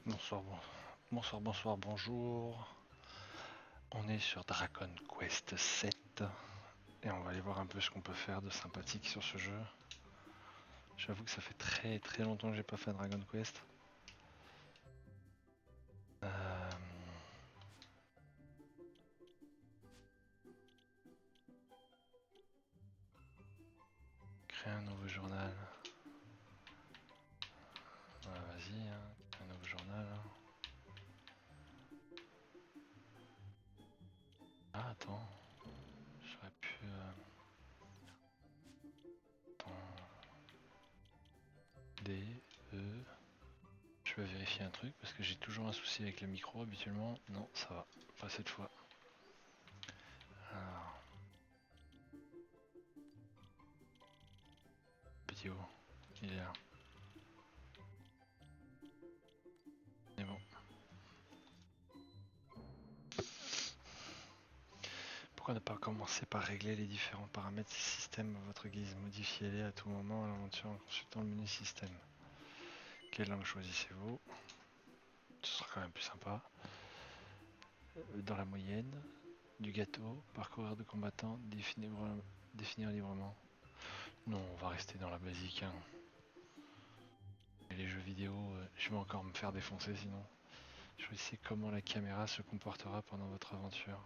Bonsoir, bonsoir, bonsoir, bonjour. On est sur Dragon Quest 7 et on va aller voir un peu ce qu'on peut faire de sympathique sur ce jeu. J'avoue que ça fait très très longtemps que j'ai pas fait Dragon Quest. Créer un nouveau journal. Vas-y, hein, un nouveau journal. Ah attends, j'aurais pu... Attends... D, E... Je vais vérifier un truc parce que j'ai toujours un souci avec le micro habituellement. Non, ça va, pas cette fois. Alors... Vidéo, il est là. Mais bon. Pourquoi ne pas commencer par régler les différents paramètres du système à votre guise? Modifiez-les à tout moment à l'aventure en consultant le menu système. Quelle langue choisissez-vous? Ce sera quand même plus sympa. Dans la moyenne, du gâteau, parcourir de combattants, définir librement. Non, on va rester dans la basique. Hein. Et les jeux vidéo, je vais encore me faire défoncer sinon. Choisissez comment la caméra se comportera pendant votre aventure.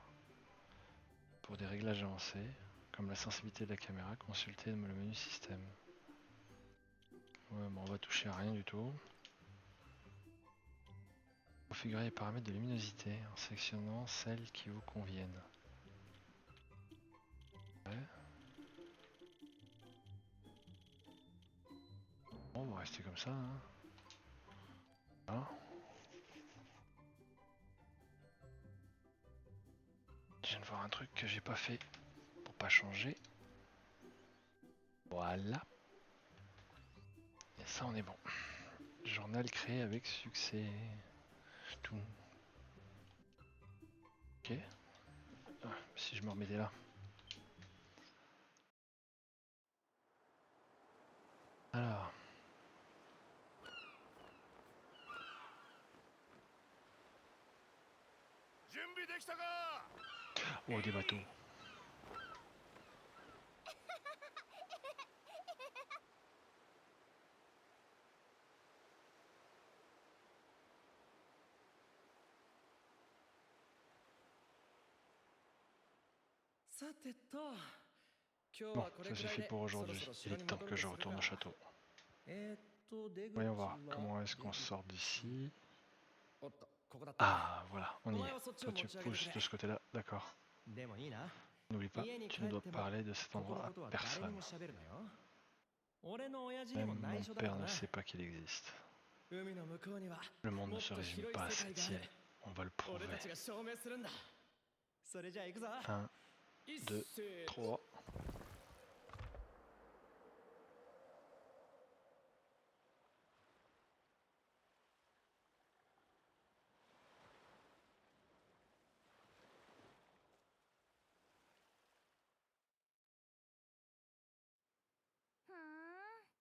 Pour des réglages avancés, comme la sensibilité de la caméra, consultez le menu système. Ouais, bon, on va toucher à rien du tout. Configurez les paramètres de luminosité en sélectionnant celles qui vous conviennent. Ouais. Bon, on va rester comme ça. Hein. Voilà. Je viens de voir un truc que j'ai pas fait pour pas changer. Voilà. Et ça, on est bon. Journal créé avec succès. Tout. Ok. Ah, si je me remettais là. Alors. Oh, des bateaux. Bon, ça suffit pour aujourd'hui. Il est temps que je retourne au château. Voyons voir comment est-ce qu'on sort d'ici. Ah, voilà, on y est. Toi, tu pousses de ce côté-là, d'accord. N'oublie pas, tu ne dois parler de cet endroit à personne. Même mon père ne sait pas qu'il existe. Le monde ne se résume pas à cette île. On va le prouver. 1, 2, 3.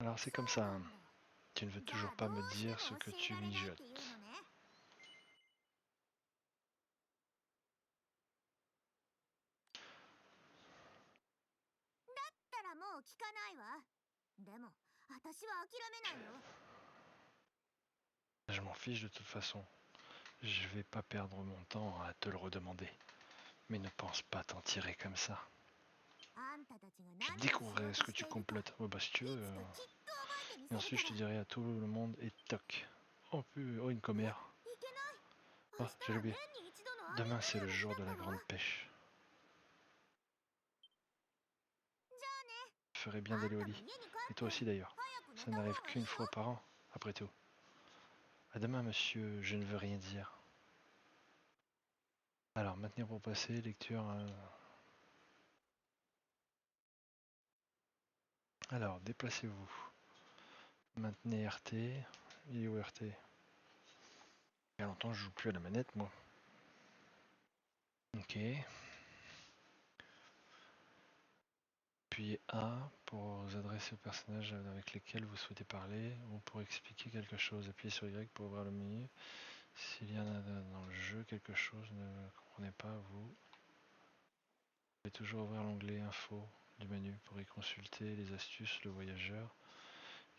Alors c'est comme ça. Hein. Tu ne veux toujours pas me dire ce que tu mijotes. Je m'en fiche de toute façon. Je vais pas perdre mon temps à te le redemander. Mais ne pense pas t'en tirer comme ça. Je découvrirai ce que tu complotes. Ouais bah si tu veux. Et ensuite je te dirai à tout le monde et toc. Oh, oh une commère. Oh, j'ai oublié. Demain c'est le jour de la grande pêche. Je ferais bien d'aller au lit. Et toi aussi d'ailleurs. Ça n'arrive qu'une fois par an, après tout. À demain monsieur, je ne veux rien dire. Alors, maintenir pour passer, lecture... Alors, déplacez-vous. Maintenez RT. Il est où RT? Il y a longtemps je joue plus à la manette moi. Ok. Appuyez A pour vous adresser aux personnages avec lesquels vous souhaitez parler ou pour expliquer quelque chose. Appuyez sur Y pour ouvrir le menu. S'il y en a dans le jeu quelque chose, ne comprenez pas, vous pouvez toujours ouvrir l'onglet Info du menu pour y consulter les astuces Le Voyageur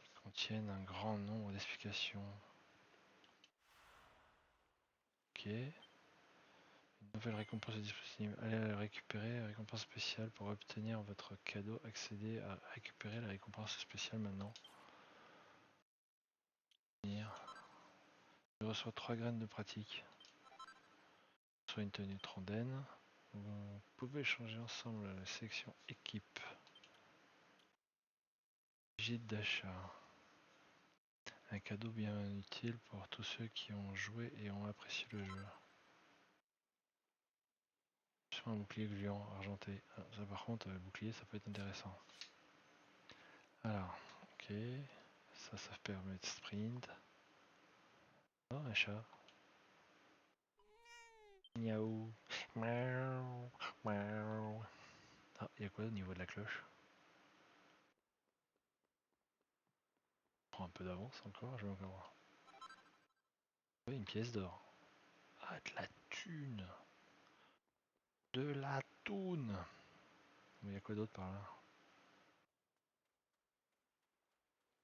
qui contiennent un grand nombre d'explications. Ok. Une nouvelle récompense est disponible. Allez la récupérer, récompense spéciale. Pour obtenir votre cadeau, accédez à récupérer la récompense spéciale maintenant. Je reçois 3 graines de pratique. Soit une tenue Trondenne. Vous pouvez changer ensemble la sélection équipe. Gîte d'achat. Un cadeau bien utile pour tous ceux qui ont joué et ont apprécié le jeu. Sur un bouclier gluant argenté. Ah, ça par contre, le bouclier ça peut être intéressant. Alors, ok. Ça permet de sprint. Oh, un chat. Miaou. Miaou. Miaou. Ah, il y a quoi au niveau de la cloche? Je prends un peu d'avance encore, je vais encore voir. Oui, une pièce d'or. Ah, de la thune. De la toune. Mais il y a quoi d'autre par là?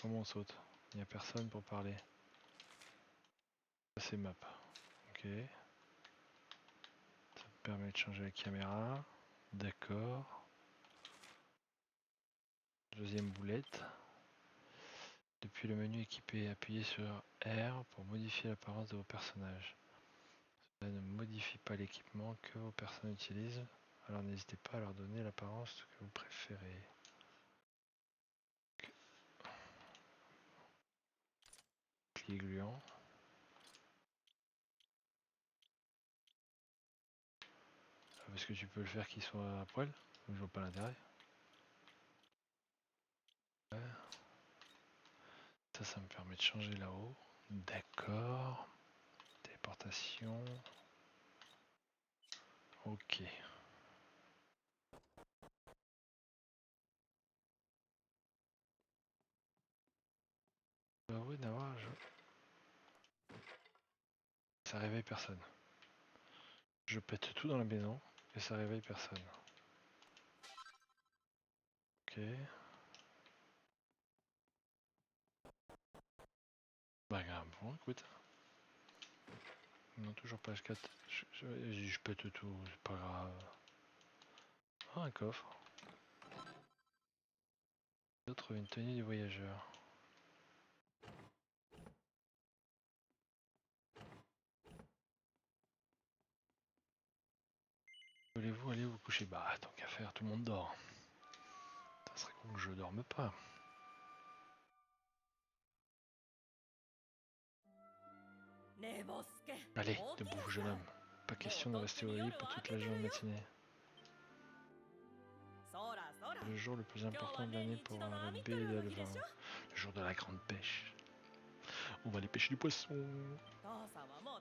Comment on saute? Il n'y a personne pour parler. Ça c'est map. Ok. Ça me permet de changer la caméra. D'accord. Deuxième boulette. Depuis le menu équipé, appuyez sur R pour modifier l'apparence de vos personnages. Cela ne modifie pas l'équipement que vos personnes utilisent, alors n'hésitez pas à leur donner l'apparence que vous préférez. Bouclier gluant. Parce que tu peux le faire qu'il soit à poil, je vois pas l'intérêt. Ouais. Ça me permet de changer là-haut. D'accord. Téléportation. Ok. Bah oui, d'avoir. Ça réveille personne. Je pète tout dans la maison et ça réveille personne. Ok. Bah grave, bon écoute. Non, toujours page 4. Je pète tout, c'est pas grave. Ah, un coffre. D'autres, une tenue du voyageur. Voulez-vous aller vous coucher? Bah, tant qu'à faire, tout le monde dort. Ça serait con que je dorme pas. Allez, debout, jeune homme. Pas question de rester au lit pour toute la journée matinée. C'est le jour le plus important de l'année pour la baie d'Alvin. Le jour de la grande pêche. On va aller pêcher du poisson.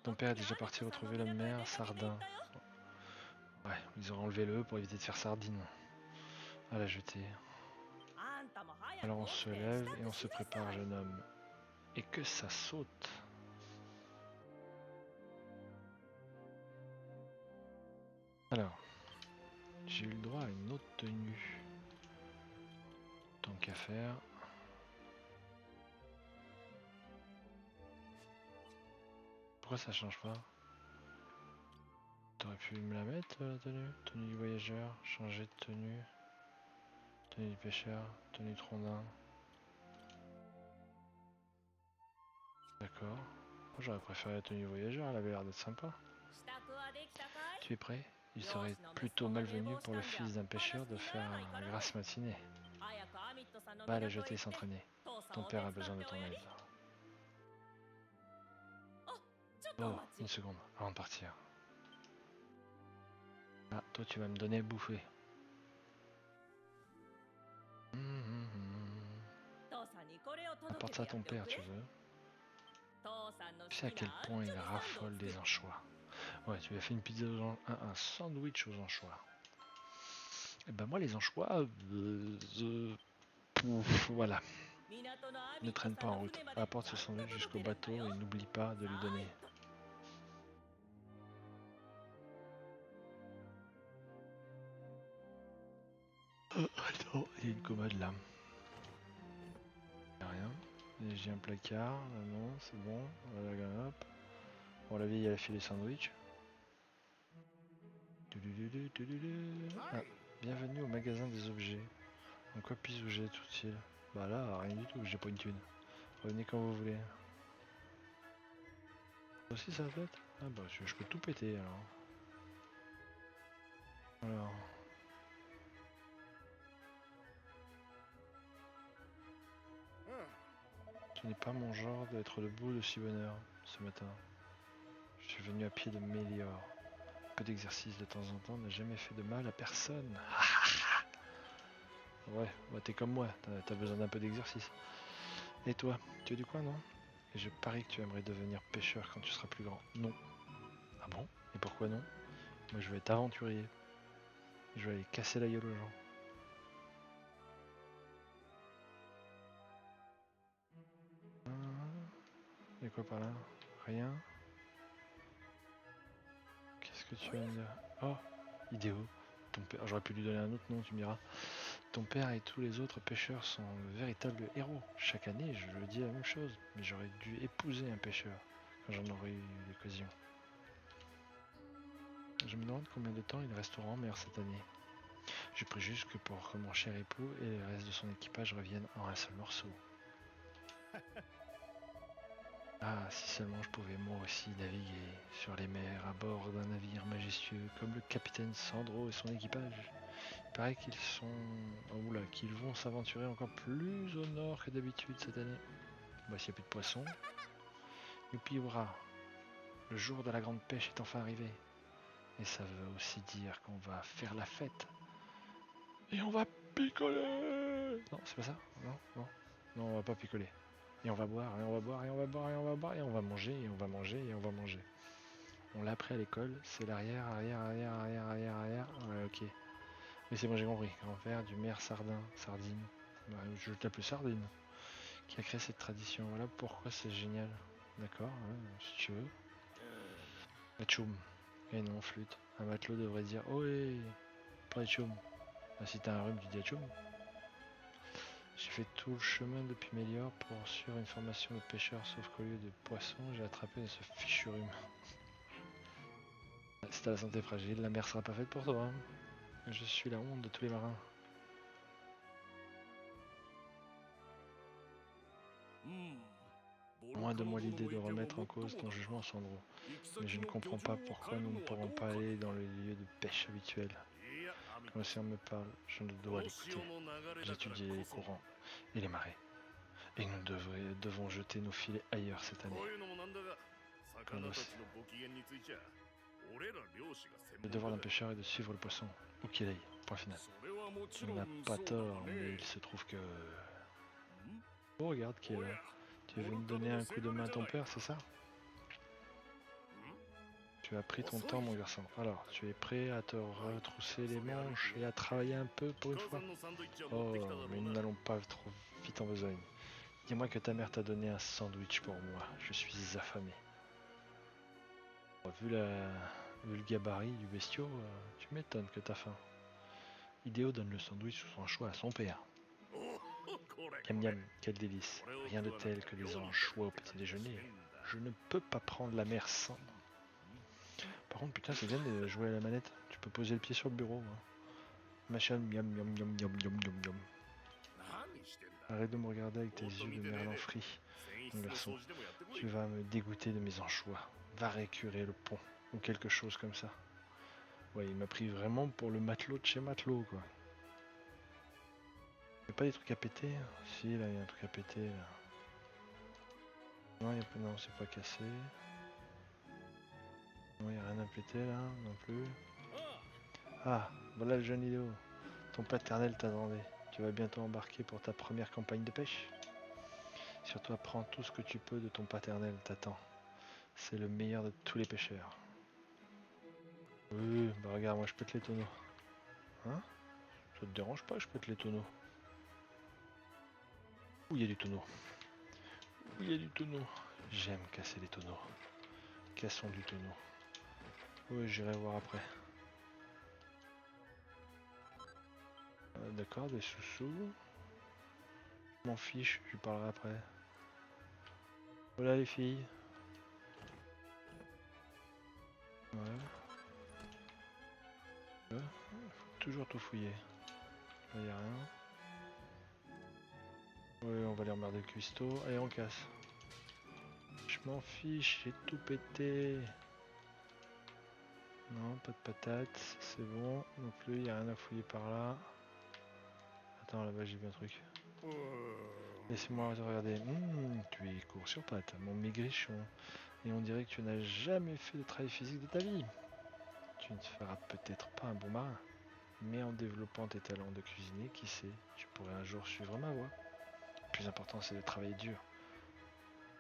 Ton père est déjà parti retrouver la mer Sardin. Ouais, ils ont enlevé le E pour éviter de faire sardine. À la jetée. Alors on se lève et on se prépare, jeune homme. Et que ça saute. Alors, j'ai eu le droit à une autre tenue. Tant qu'à faire. Pourquoi ça change pas? T'aurais pu me la mettre la tenue? Tenue du voyageur, changer de tenue. Tenue du pêcheur, tenue de rondin. D'accord. J'aurais préféré la tenue du voyageur, elle avait l'air d'être sympa. Tu es prêt? Il serait plutôt malvenu pour le fils d'un pêcheur de faire une grasse matinée. Va à la jetée s'entraîner. Ton père a besoin de ton aide. Oh, une seconde, avant de partir. Ah, toi tu vas me donner à bouffer. Apporte ça à ton père, tu veux. Tu sais à quel point il raffole des anchois. Ouais, tu lui as fait une pizza un sandwich aux anchois. Et ben moi les anchois, voilà. Ne traîne pas en route. Apporte ce sandwich jusqu'au bateau et n'oublie pas de lui donner. Oh, il y a une commode là. Y a rien. Et j'ai un placard. Non, c'est bon. Voilà, hop. Bon, la vieille elle a fait les sandwichs. Ah, bienvenue au magasin des objets. En quoi puis-je vous aider tout utile? Bah là, rien du tout, j'ai pas une thune. Revenez quand vous voulez. Aussi ça va être? Ah bah je peux tout péter alors. Alors. Ce n'est pas mon genre d'être debout de si bonne heure ce matin. Je suis venu à pied de Mélior. Un peu d'exercice de temps en temps n'a jamais fait de mal à personne. Ouais, bah t'es comme moi, t'as besoin d'un peu d'exercice. Et toi, tu es du coin, non? Et je parie que tu aimerais devenir pêcheur quand tu seras plus grand. Non. Ah bon? Et pourquoi non? Moi je vais être aventurier. Je vais aller casser la gueule aux gens. Et quoi par là? Rien? Qu'est-ce que tu vas me dire? Oh, Idéo. Ton père, j'aurais pu lui donner un autre nom, tu me diras. Ton père et tous les autres pêcheurs sont de véritables héros. Chaque année, je le dis la même chose, mais j'aurais dû épouser un pêcheur quand j'en aurais eu l'occasion. Je me demande combien de temps il restera en mer cette année. Je prie juste que pour que mon cher époux et le reste de son équipage reviennent en un seul morceau. Ah, si seulement je pouvais moi aussi naviguer sur les mers à bord d'un navire majestueux comme le capitaine Sandro et son équipage. Il paraît qu'ils qu'ils vont s'aventurer encore plus au nord que d'habitude cette année. Bah s'il n'y a plus de poissons. Youpi hurrah! Le jour de la grande pêche est enfin arrivé. Et ça veut aussi dire qu'on va faire la fête. Et on va picoler! Non, c'est pas ça? Non, non. Non, on va pas picoler. Et on va boire, et on va boire, et on va boire, et on va boire, et on va manger, et on va manger, et on va manger. On l'a appris à l'école, c'est l'arrière, arrière, arrière, arrière, arrière, arrière. Ouais, ok. Mais c'est bon, j'ai compris. Grand-père du maire Sardine. Bah, je t'appelle Sardine. Qui a créé cette tradition. Voilà pourquoi c'est génial. D'accord, ouais, si tu veux. Atchoum. Et non, flûte. Un matelot devrait dire ohé, pas Atchoum. Bah, si t'as un rhume, tu dis Atchoum. J'ai fait tout le chemin depuis Mélior pour suivre une formation de pêcheur, sauf qu'au lieu de poisson, j'ai attrapé ce fichu rhume. Si t'as la santé fragile, la mer sera pas faite pour toi. Hein. Je suis la honte de tous les marins. Loin de moi l'idée de remettre en cause ton jugement, Sandro. Mais je ne comprends pas pourquoi nous ne pourrons pas aller dans le lieu de pêche habituel. Quand l'océan me parle, je ne dois l'écouter. J'étudie les courants et les marées. Et nous devons jeter nos filets ailleurs cette année. Le devoir d'un pêcheur est de suivre le poisson, où qu'il aille. Point final. Il n'a pas tort, mais il se trouve que... Oh, regarde qui est là. Tu es venu donner un coup de main à ton père, c'est ça? Tu as pris ton temps, mon garçon. Alors, tu es prêt à te retrousser les manches et à travailler un peu pour une fois? Oh, mais nous n'allons pas trop vite en besogne. Dis-moi que ta mère t'a donné un sandwich pour moi. Je suis affamé. Vu le gabarit du bestiau, tu m'étonnes que t'as faim. Idéo donne le sandwich sous son choix à son père. Miam miam, quel délice. Rien de tel que des anchois au petit déjeuner. Je ne peux pas prendre la mer sans. Par contre, putain, c'est bien de jouer à la manette. Tu peux poser le pied sur le bureau. Hein. Machin, miam miam miam miam miam miam miam. Arrête de me regarder avec tes yeux de merlan frit, mon garçon. Tu vas me dégoûter de mes anchois. Va récurer le pont, ou quelque chose comme ça. Ouais, il m'a pris vraiment pour le matelot de chez Matelot, quoi. Y'a pas des trucs à péter? Si, là, il y a un truc à péter, là. Non, y a pas... non, c'est pas cassé. Non, y a rien à péter, là, non plus. Ah, voilà le jeune Idéo. Ton paternel t'attendait. Tu vas bientôt embarquer pour ta première campagne de pêche. Surtout apprends tout ce que tu peux de ton paternel t'attend. C'est le meilleur de tous les pêcheurs. Oui, bah regarde, moi je pète les tonneaux. Hein? Ça te dérange pas, je pète les tonneaux. Où il y a du tonneau? Où il y a du tonneau? J'aime casser les tonneaux. Cassons du tonneau. Oui, j'irai voir après. D'accord, des sous-sous. Je m'en fiche, je lui parlerai après. Voilà les filles. Ouais. Faut toujours tout fouiller. Là y'a rien. Oui, on va les emmerder le cuistot. Allez, on casse. Je m'en fiche, j'ai tout pété. Non, pas de patates, c'est bon. Non plus, y a rien à fouiller par là. Attends, là-bas j'ai vu un truc. Laissez-moi regarder. Tu es court sur pattes, mon maigrichon. Et on dirait que tu n'as jamais fait de travail physique de ta vie. Tu ne feras peut-être pas un bon marin. Mais en développant tes talents de cuisinier, qui sait, tu pourrais un jour suivre ma voie. Le plus important, c'est de travailler dur.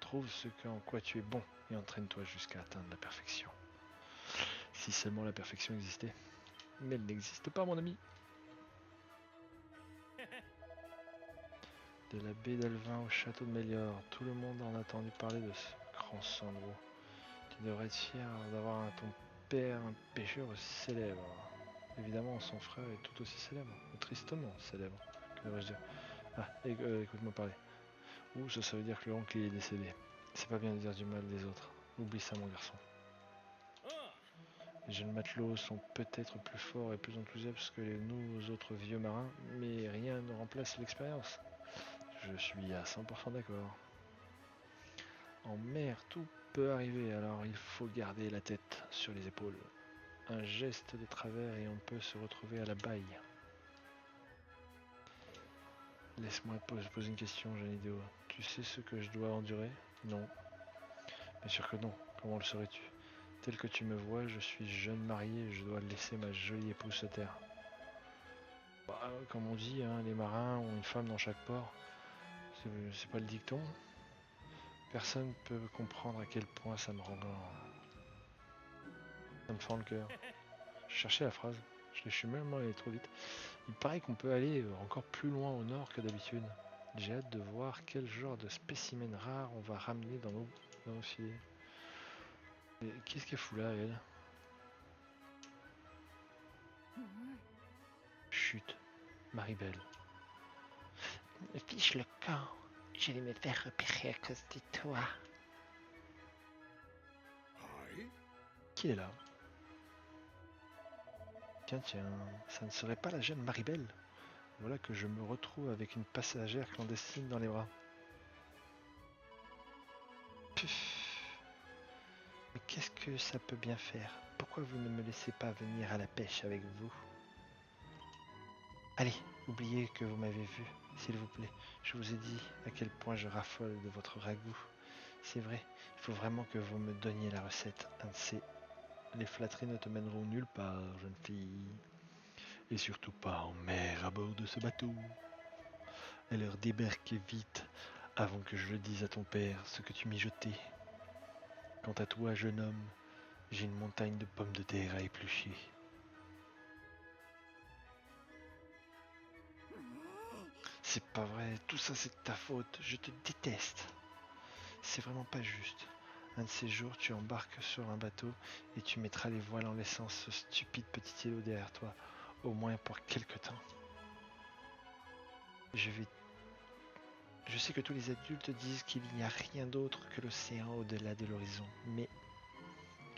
Trouve ce en quoi tu es bon et entraîne-toi jusqu'à atteindre la perfection. Si seulement la perfection existait. Mais elle n'existe pas, mon ami. De la baie d'Alvin au château de Mélior, tout le monde en a entendu parler de ce grand Sandro. Tu devrais être fier d'avoir ton père un pêcheur aussi célèbre. Évidemment, son frère est tout aussi célèbre, ou tristement célèbre, que devrais-je dire. Ah, écoute-moi parler. Ouh, ça veut dire que l'oncle est décédé. C'est pas bien de dire du mal des autres. Oublie ça, mon garçon. Les jeunes matelots sont peut-être plus forts et plus enthousiastes que nous autres vieux marins, mais rien ne remplace l'expérience. Je suis à 100% d'accord. En mer, tout peut arriver, alors il faut garder la tête sur les épaules. Un geste de travers et on peut se retrouver à la baille. Laisse-moi poser une question, jeune idiot. Tu sais ce que je dois endurer? Non. Bien sûr que non. Comment le saurais-tu? Tel que tu me vois, je suis jeune marié et je dois laisser ma jolie épouse se taire. Bah, comme on dit, hein, les marins ont une femme dans chaque port. C'est pas le dicton? Personne peut comprendre à quel point ça me rend... Ça me fend le cœur. Je cherchais la phrase. Je suis même allé trop vite. Il paraît qu'on peut aller encore plus loin au nord que d'habitude. J'ai hâte de voir quel genre de spécimen rare on va ramener dans nos filets. Mais qu'est-ce qu'elle fout là, elle? Chut, Maribel. Me fiche le camp. Je vais me faire repérer à cause de toi. Qui est là? Tiens, ça ne serait pas la jeune Maribel? Voilà que je me retrouve avec une passagère clandestine dans les bras. Puf. Mais qu'est-ce que ça peut bien faire? Pourquoi vous ne me laissez pas venir à la pêche avec vous? Allez, oubliez que vous m'avez vu, s'il vous plaît. Je vous ai dit à quel point je raffole de votre ragoût. C'est vrai, il faut vraiment que vous me donniez la recette. Un de ces... Les flatteries ne te mèneront nulle part, jeune fille. Et surtout pas en mer à bord de ce bateau. Alors débarquez vite, avant que je le dise à ton père ce que tu mijotais. Quant à toi, jeune homme, j'ai une montagne de pommes de terre à éplucher. C'est pas vrai, tout ça c'est de ta faute, je te déteste. C'est vraiment pas juste. Un de ces jours, tu embarques sur un bateau et tu mettras les voiles en laissant ce stupide petit îlot derrière toi, au moins pour quelque temps. Je sais que tous les adultes disent qu'il n'y a rien d'autre que l'océan au-delà de l'horizon, mais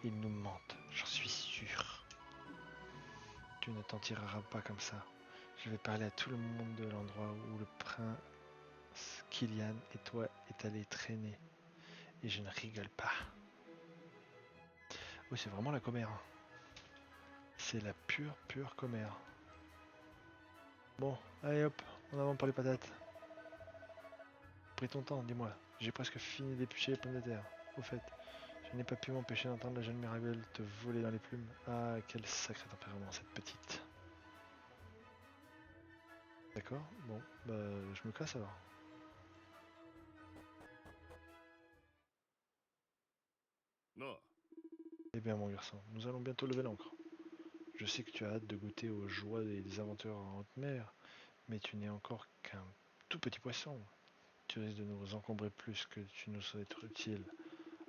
ils nous mentent, j'en suis sûr. Tu ne t'en tireras pas comme ça. Je vais parler à tout le monde de l'endroit où le prince Kylian et toi est allé traîner. Et je ne rigole pas. Oui, c'est vraiment la commère. C'est la pure commère. Bon, allez hop, en avant pour les patates. Pris ton temps, dis-moi. J'ai presque fini d'éplucher les pommes de terre. Au fait, je n'ai pas pu m'empêcher d'entendre la jeune Mirabelle te voler dans les plumes. Ah, quel sacré tempérament, cette petite. D'accord, bon, bah je me casse alors. Non. Eh bien mon garçon, nous allons bientôt lever l'ancre. Je sais que tu as hâte de goûter aux joies des aventures en haute mer, mais tu n'es encore qu'un tout petit poisson. Tu risques de nous encombrer plus que tu nous serais utile.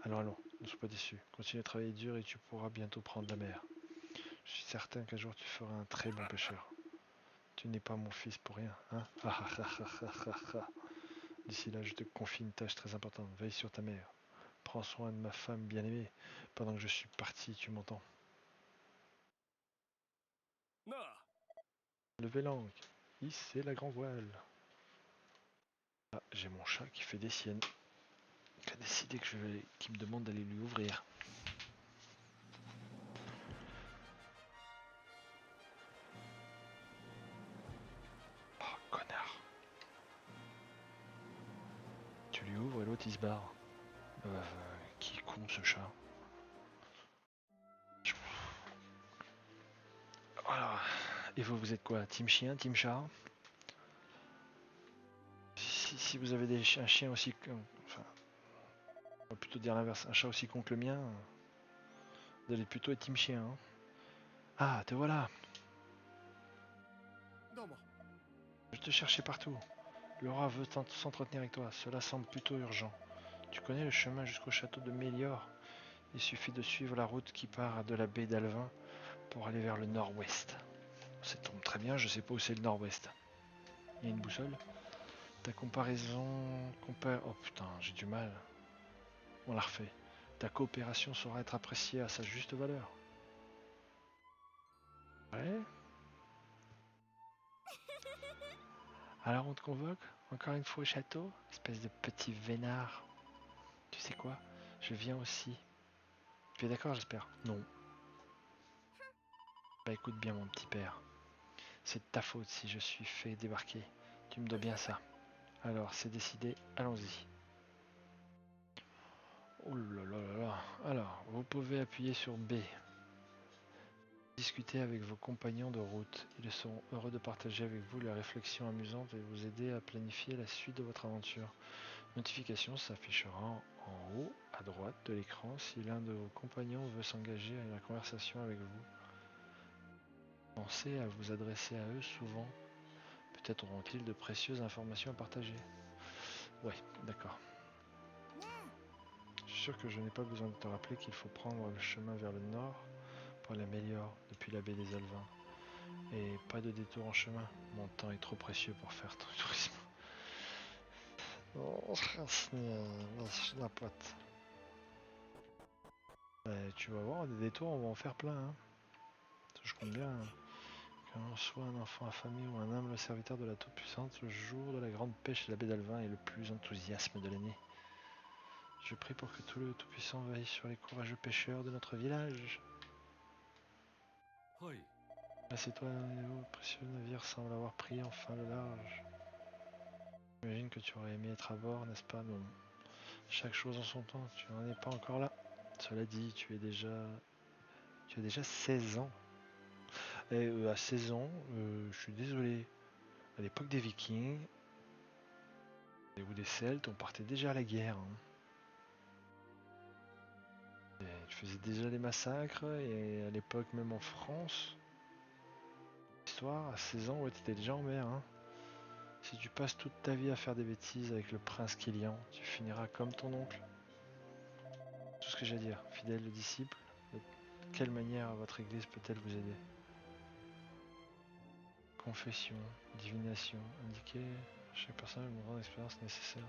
Alors allons, ne sois pas déçu. Continue à travailler dur et tu pourras bientôt prendre la mer. Je suis certain qu'un jour tu feras un très bon pêcheur. Tu n'es pas mon fils pour rien, hein? Ah, ah, ah, ah, ah, ah, ah. D'ici là, je te confie une tâche très importante. Veille sur ta mère. Prends soin de ma femme bien-aimée. Pendant que je suis parti, tu m'entends? なあ Levez l'ancre. Hissez la grand voile. Ah, j'ai mon chat qui fait des siennes. Qui a décidé qu'il me demande d'aller lui ouvrir. Oh, connard. Tu lui ouvres et l'autre il se barre. Qui est con ce chat. Voilà. Et vous, vous êtes quoi? Team chien, team chat? Si vous avez un chien aussi... Enfin, on va plutôt dire l'inverse. Un chat aussi con que le mien. Vous allez plutôt être team chien. Hein. Ah, te voilà. どうも Je te cherchais partout. Laura veut s'entretenir avec toi. Cela semble plutôt urgent. Tu connais le chemin jusqu'au château de Mélior? Il suffit de suivre la route qui part de la baie d'Alvin pour aller vers le nord-ouest. Ça tombe très bien, je sais pas où c'est le nord-ouest. Il y a une boussole? Ta comparaison... Oh putain, j'ai du mal. On la refait. Ta coopération saura être appréciée à sa juste valeur. Ouais. Alors on te convoque? Encore une fois au château? Espèce de petit vénard. Tu sais quoi? Je viens aussi. Tu es d'accord, j'espère? Non. Bah écoute bien mon petit père. C'est de ta faute si je suis fait débarquer. Tu me dois bien ça. Alors c'est décidé, allons-y. Oh là là là là. Alors, vous pouvez appuyer sur B. Discuter avec vos compagnons de route. Ils seront heureux de partager avec vous les réflexions amusantes et vous aider à planifier la suite de votre aventure. Notification s'affichera en haut à droite de l'écran si l'un de vos compagnons veut s'engager à la conversation avec vous. Pensez à vous adresser à eux souvent. Peut-être auront-ils de précieuses informations à partager. Ouais, d'accord. Je suis sûr que je n'ai pas besoin de te rappeler qu'il faut prendre le chemin vers le nord pour l'améliorer depuis la baie des Alvins. Et pas de détour en chemin. Mon temps est trop précieux pour faire ton tourisme. Oh, la pote. Tu vas voir, des détours, on va en faire plein. Hein. Je compte bien. Hein. Qu'un soit un enfant affamé ou un humble serviteur de la Toute-Puissante, le jour de la grande pêche de la baie d'Alvin est le plus enthousiasme de l'année. Je prie pour que tout le Tout-Puissant veille sur les courageux pêcheurs de notre village. はい Assieds-toi, le précieux navire semble avoir pris enfin le large. J'imagine que tu aurais aimé être à bord, n'est-ce pas? Non. Chaque chose en son temps, tu n'en es pas encore là. Cela dit, tu as déjà 16 ans. Et à 16 ans, je suis désolé, à l'époque des Vikings ou des Celtes, on partait déjà à la guerre. Hein. Tu faisais déjà des massacres, et à l'époque même en France, histoire, à 16 ans, ouais, t'étais déjà en mer. Hein. Si tu passes toute ta vie à faire des bêtises avec le prince Kélian, tu finiras comme ton oncle. Tout ce que j'ai à dire, fidèle disciple, de quelle manière votre église peut-elle vous aider? Confession, divination, indiquer chaque personne une grande expérience nécessaire.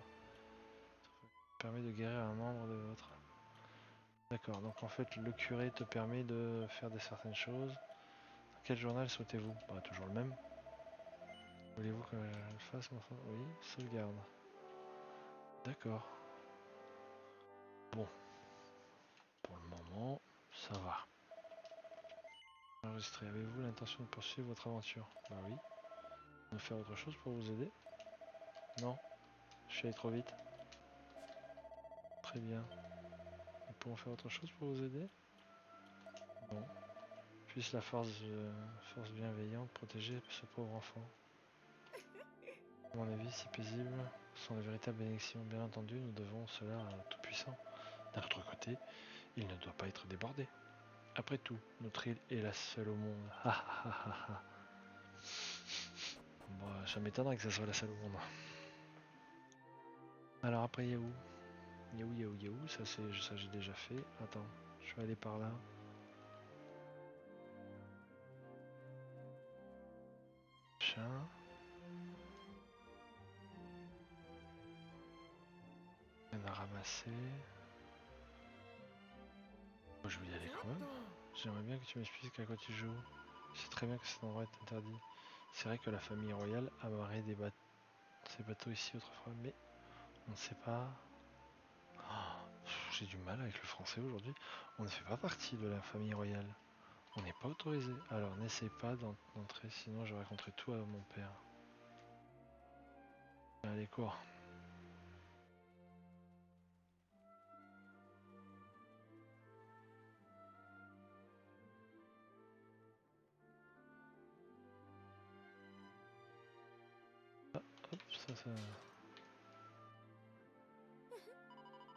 Permet de guérir un membre de votre... D'accord, donc en fait le curé te permet de faire certaines choses. Quel journal souhaitez-vous? Bah toujours le même. Voulez-vous que je le fasse, mon enfant? Oui, sauvegarde. D'accord. Bon, pour le moment, ça va. Enregistré. Avez-vous l'intention de poursuivre votre aventure? Bah oui. On peut faire autre chose pour vous aider? Non? Je suis allé trop vite. Très bien. Nous pouvons faire autre chose pour vous aider? Non. Puisse la force bienveillante protéger ce pauvre enfant. À mon avis, si paisibles sont les véritables bénédictions. Bien entendu, nous devons cela à Tout-Puissant. D'un autre côté, il ne doit pas être débordé. Après tout, notre île est la seule au monde. Ah ah ah ah. Bon, ça m'étonnerait que ça soit la seule au monde. Alors après, Yahoo. Yahoo, ça j'ai déjà fait. Attends, je vais aller par là. machin. On a ramassé. Moi, je vais y aller quand même. J'aimerais bien que tu m'expliques à quoi tu joues. Je sais très bien que cet endroit est interdit. C'est vrai que la famille royale a marré ses bateaux ici autrefois, mais on ne sait pas. J'ai du mal avec le français aujourd'hui. On ne fait pas partie de la famille royale. On n'est pas autorisé. Alors n'essaie pas d'entrer, sinon je raconterai tout à mon père. Allez, cours. Ah, hop, ça.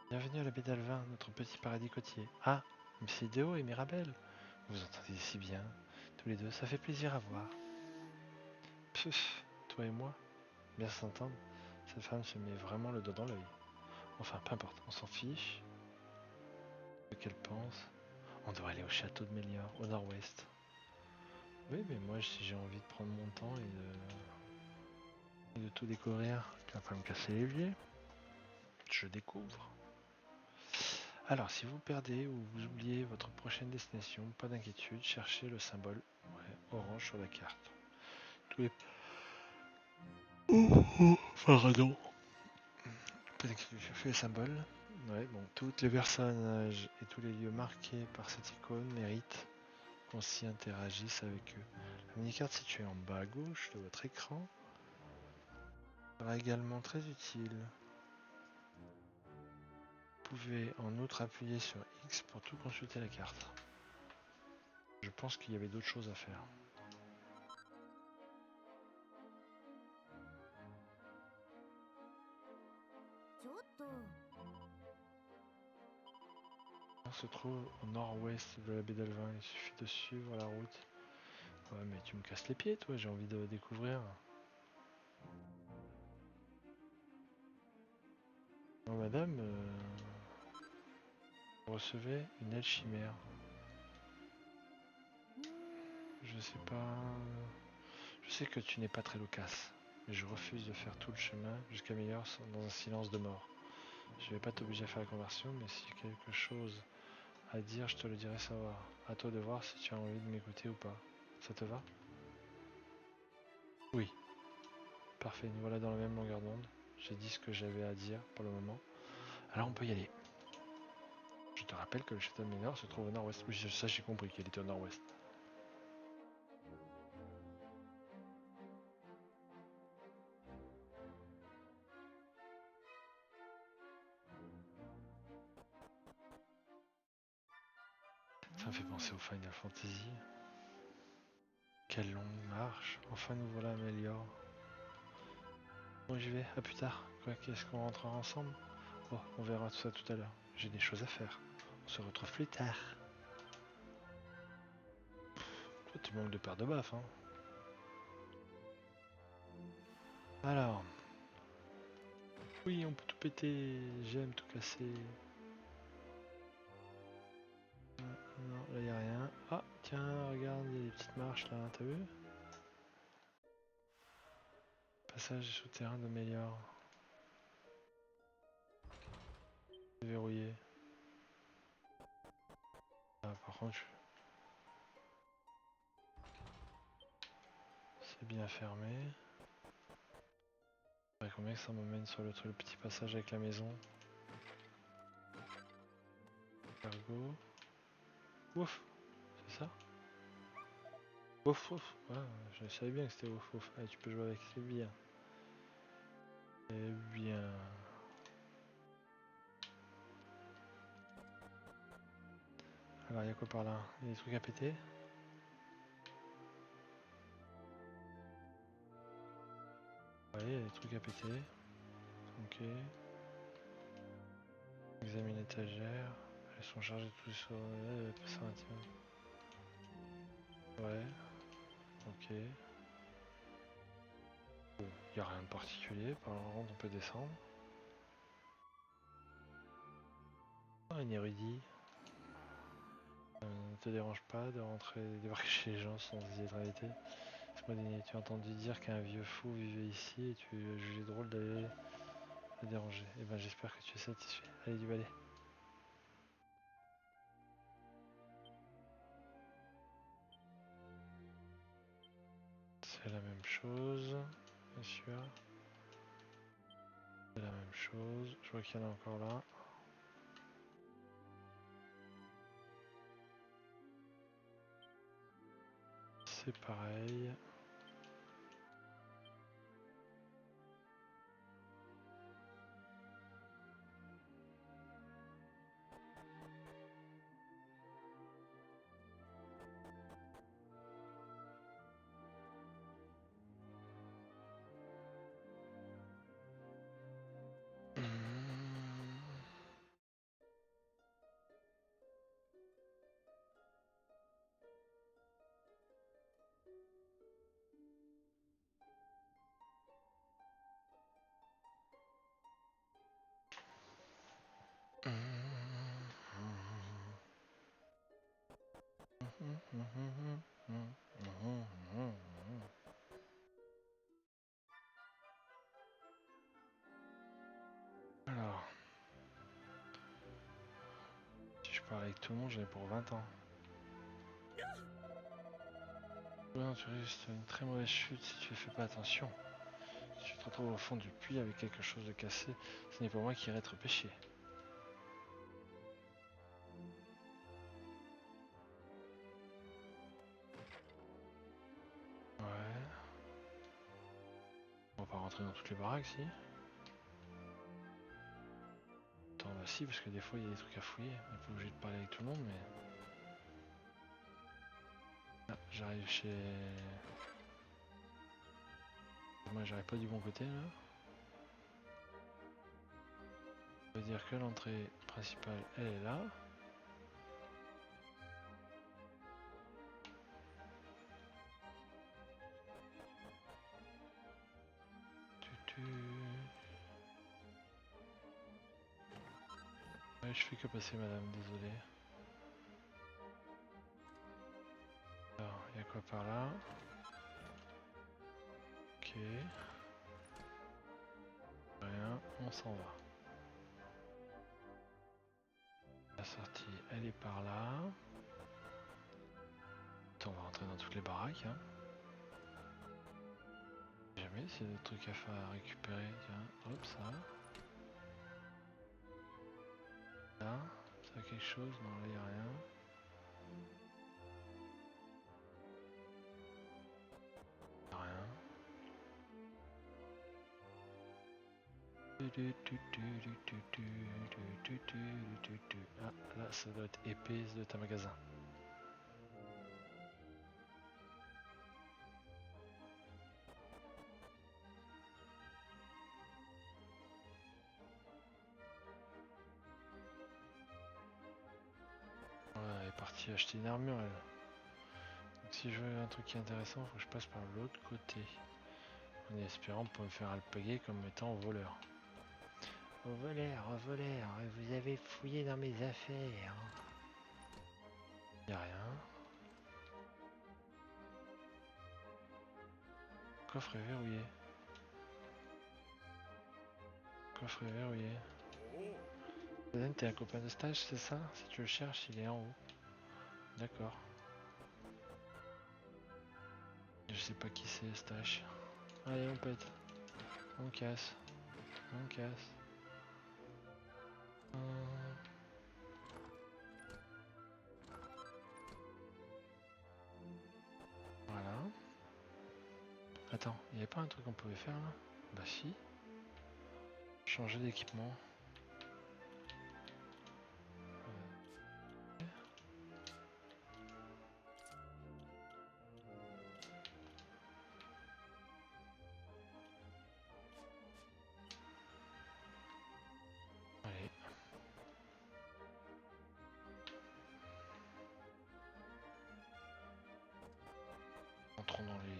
Bienvenue à la baie d'Alvin, notre petit paradis côtier. Ah, Mcédéo et Mirabelle. Vous entendez si bien, tous les deux, ça fait plaisir à voir. Pfff, toi et moi, bien s'entendre. Cette femme se met vraiment le doigt dans l'œil. Enfin, peu importe, on s'en fiche. Ce qu'elle pense. On doit aller au château de Mélior, au nord-ouest. Oui, mais moi, si j'ai envie de prendre mon temps et de tout découvrir, tu vas pas me casser les pieds. Je découvre. Alors, si vous perdez ou vous oubliez votre prochaine destination, pas d'inquiétude, cherchez le symbole orange sur la carte. Tous les... Pardon. Pas d'inquiétude, cherchez le symbole. Ouais, bon, tous les personnages et tous les lieux marqués par cette icône méritent qu'on s'y interagisse avec eux. La mini-carte située en bas à gauche de votre écran sera également très utile. Vous pouvez en outre appuyer sur X pour tout consulter la carte. Je pense qu'il y avait d'autres choses à faire. On se trouve au nord-ouest de la baie d'Alvin, il suffit de suivre la route. Ouais, mais tu me casses les pieds, toi, j'ai envie de découvrir. Oh, madame, vous recevez une aile chimère. Je sais pas... Je sais que tu n'es pas très loquace, mais je refuse de faire tout le chemin jusqu'à Meilleur dans un silence de mort. Je vais pas t'obliger à faire la conversion, mais si j'ai quelque chose à dire, je te le dirai savoir. À toi de voir si tu as envie de m'écouter ou pas. Ça te va? Oui. Parfait, nous voilà dans la même longueur d'onde. J'ai dit ce que j'avais à dire pour le moment. Alors on peut y aller. Je te rappelle que le château de Ménor se trouve au nord-ouest. Oui, ça j'ai compris qu'il était au nord-ouest. Ça me fait penser au Final Fantasy. Quelle longue marche. Enfin nous voilà à Mélior. Bon j'y vais, à plus tard. Quoi, qu'est-ce qu'on rentrera ensemble? Bon, on verra tout ça tout à l'heure. J'ai des choses à faire. On se retrouve plus tard. Toi tu manques de paire de baffes, hein. Alors. Oui, on peut tout péter. J'aime tout casser. Non, là y a rien. Ah, tiens, regarde, il y a des petites marches là, t'as vu? Passage souterrain de Mélior. Verrouillé. Ah, par contre, c'est bien fermé. Combien que ça m'emmène sur le petit passage avec la maison? Cargo. Ouf, c'est ça? Ouf, ouf. Ouais, je savais bien que c'était ouf, ouf. Allez, tu peux jouer avec, c'est bien. C'est bien. Alors, il y a quoi par là? Il y a des trucs à péter? Ouais, il y a des trucs à péter. Ok. Examine l'étagère. Elles sont chargées tous sur... Ouais. Ok. Bon, il n'y a rien de particulier. Par contre, on peut descendre. Oh, un érudit. Ne te dérange pas de rentrer, débarquer chez les gens sans y être invité. Modini, tu as entendu dire qu'un vieux fou vivait ici et tu as jugé drôle d'aller le déranger. Eh ben j'espère que tu es satisfait. Allez du balai. C'est la même chose, bien sûr. C'est la même chose. Je vois qu'il y en a encore là. C'est pareil. Alors, si je parle avec tout le monde, j'en ai pour 20 ans. Non, tu risques une très mauvaise chute si tu ne fais pas attention. Si tu te retrouves au fond du puits avec quelque chose de cassé, ce n'est pas moi qui irai te repêcher. Ouais. On va pas rentrer dans toutes les baraques, si. Attends, bah si, parce que des fois il y a des trucs à fouiller. On n'est pas obligé de parler avec tout le monde, mais... Ah, j'arrive chez... Moi j'arrive pas du bon côté, là. Ça veut dire que l'entrée principale, elle est là. Ouais, je fais que passer, madame, désolé. Alors, il y a quoi par là? Ok. Rien, on s'en va. La sortie, elle est par là. Attends, on va rentrer dans toutes les baraques, hein. Jamais, s'il y a des trucs à faire à récupérer, tiens, hop, ça. Là, ça a quelque chose? Non, là, il n'y a rien. Y a rien. Ah, là, ça doit être épée de ta magasin. Ouais, elle est partie acheter une armure, elle. Donc si je veux un truc qui est intéressant, il faut que je passe par l'autre côté. En espérant pouvoir me faire alpaguer comme étant voleur. Au voleur, vous avez fouillé dans mes affaires. Y a rien. Coffre est verrouillé. Coffre est verrouillé. Zeden, t'es un copain de stage, c'est ça? Si tu le cherches, il est en haut. D'accord. Je sais pas qui c'est, Stache. Allez, on pète. On casse. On casse. Voilà. Attends, il n'y avait pas un truc qu'on pouvait faire là? Bah si. Changer d'équipement. Allez. Entrons dans les...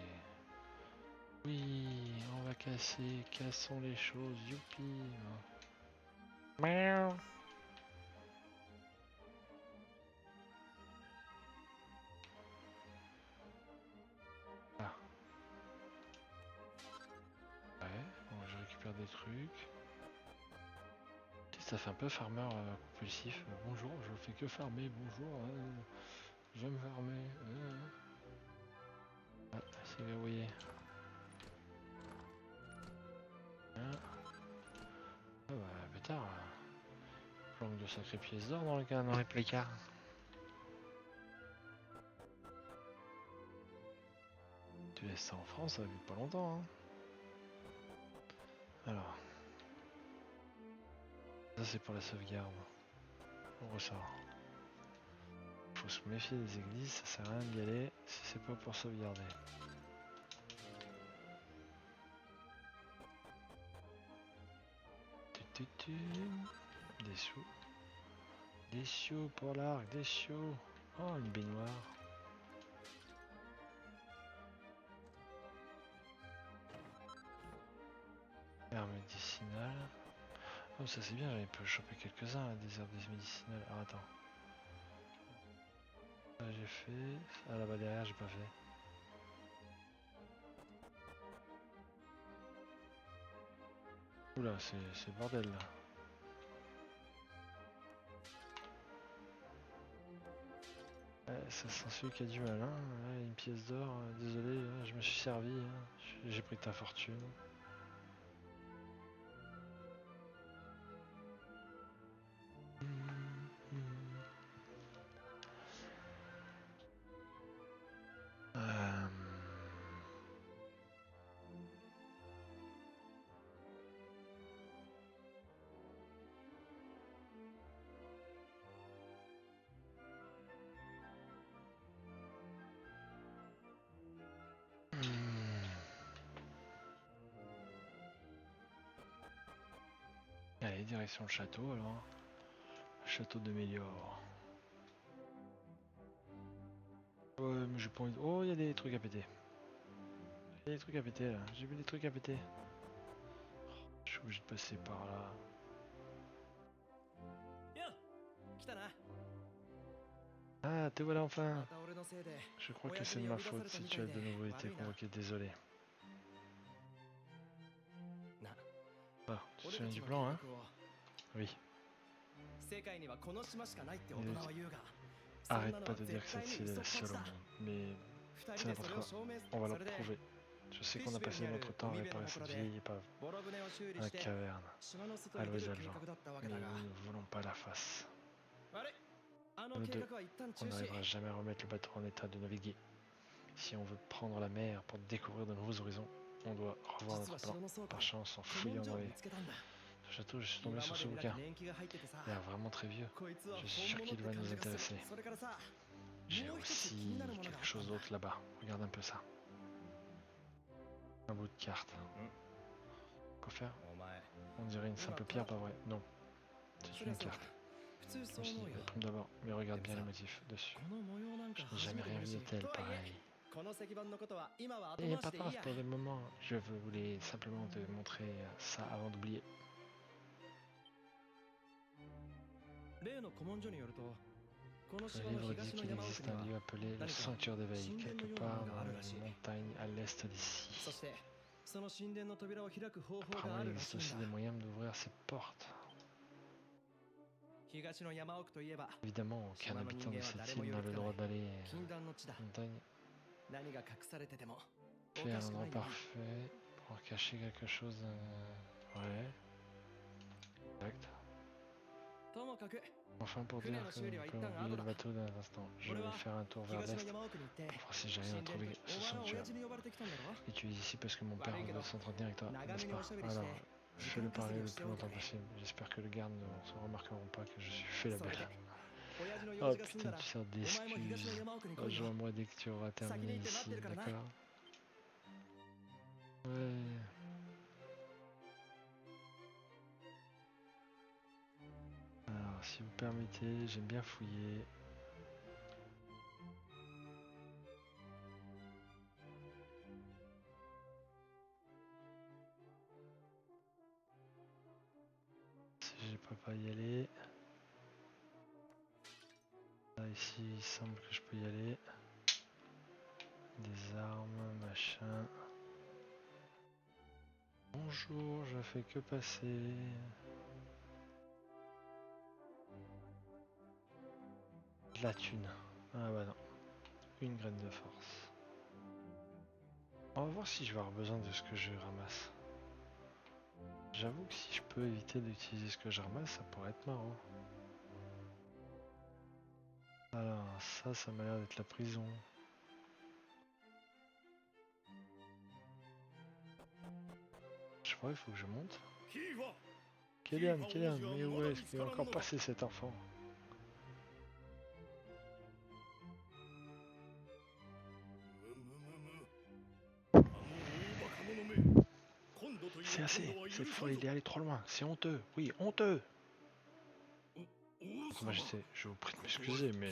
Oui, on va casser. Cassons les choses. Youpi. Miaou. Ah. Ça fait un peu farmer compulsif. Bonjour, je fais que farmer, bonjour. J'aime farmer. Ah, c'est verrouillé. Hein. Ah bah pétard. Planque de sacrées pièces d'or dans les placards. Tu laisses ça en France, ça vit pas longtemps. Hein. Alors. Ça c'est pour la sauvegarde. On ressort. Faut se méfier des églises, ça sert à rien d'y aller si c'est pas pour sauvegarder. Des sous. Des chiots pour l'arc, des chiots. Oh, une baignoire. Herbe médicinale. Oh, ça c'est bien, j'avais pu choper quelques-uns là, des herbes médicinales. Ah, attends. Ça j'ai fait. Ah, là-bas derrière, j'ai pas fait. Oula, c'est le bordel là. Ça sent celui qui a du mal, hein. Ouais, une pièce d'or, désolé, je me suis servi, hein. J'ai pris ta fortune. Allez, direction le château alors. Château de Mélior. Ouais, mais j'ai pas envie de... Oh, il y a des trucs à péter. Il y a des trucs à péter là. J'ai vu des trucs à péter. Je suis obligé de passer par là. Ah, te voilà enfin. Je crois que c'est de ma faute si tu as de nouveau été convoqué, désolé. Ah, tu te souviens du plan, hein? Oui. Arrête pas de dire que cette île est la seule au monde, mais c'est n'importe quoi. On va le prouver. Je sais qu'on a passé notre temps à réparer cette vieille épave, la caverne, à l'ouest d'Alvan, mais nous ne voulons pas la face. Nous deux, on n'arrivera jamais à remettre le bateau en état de naviguer. Si on veut prendre la mer pour découvrir de nouveaux horizons, on doit revoir notre plan. Par chance, en fouillant dans les châteaux, je suis tombé sur ce bouquin. Il a l'air vraiment très vieux. Je suis sûr qu'il va nous intéresser. J'ai aussi quelque chose d'autre là-bas. Regarde un peu ça. Un bout de carte. Quoi faire? On dirait une simple pierre, pas vrai? Non. C'est une carte. Aussi, prime d'abord, mais regarde bien les motifs dessus. Je n'ai jamais rien vu de tel, pareil. Et pas grave pour le moment, je voulais simplement te montrer ça avant d'oublier. Le livre dit qu'il existe un lieu appelé le Sanctuaire d'éveil, quelque part dans les montagnes à l'est d'ici. Apparemment, il existe aussi des moyens d'ouvrir ces portes. Évidemment, aucun habitant de cette île n'a le droit d'aller en montagne. Tu es un endroit parfait pour cacher quelque chose. Ouais. Exact. Enfin, pour dire que on peut oublier le bateau d'un instant, je vais faire un tour vers l'est pour voir si j'arrive à trouver ce sanctuaire. Et tu es ici parce que mon père veut s'entretenir avec toi, n'est-ce pas? Alors, fais-le parler le plus longtemps possible. J'espère que les gardes ne se remarqueront pas que je suis fait la belle. Oh putain, tu sors d'excuses. Rejoins-moi dès que tu auras terminé ici, d'accord? Ouais. Alors, si vous permettez, j'aime bien fouiller. Si j'ai pas y aller. Là, ici, il semble que je peux y aller. Des armes, machin. Bonjour, je fais que passer. de la thune. Ah bah non. Une graine de force. On va voir si je vais avoir besoin de ce que je ramasse. J'avoue que si je peux éviter d'utiliser ce que je ramasse, ça pourrait être marrant. Alors ça m'a l'air d'être la prison. Je crois qu'il faut que je monte. Kélian, mais où est-ce qu'il est encore passé cet enfant? C'est assez, cette fois il est allé trop loin, c'est honteux, oui, honteux! Votre Majesté, je vous prie de m'excuser, mais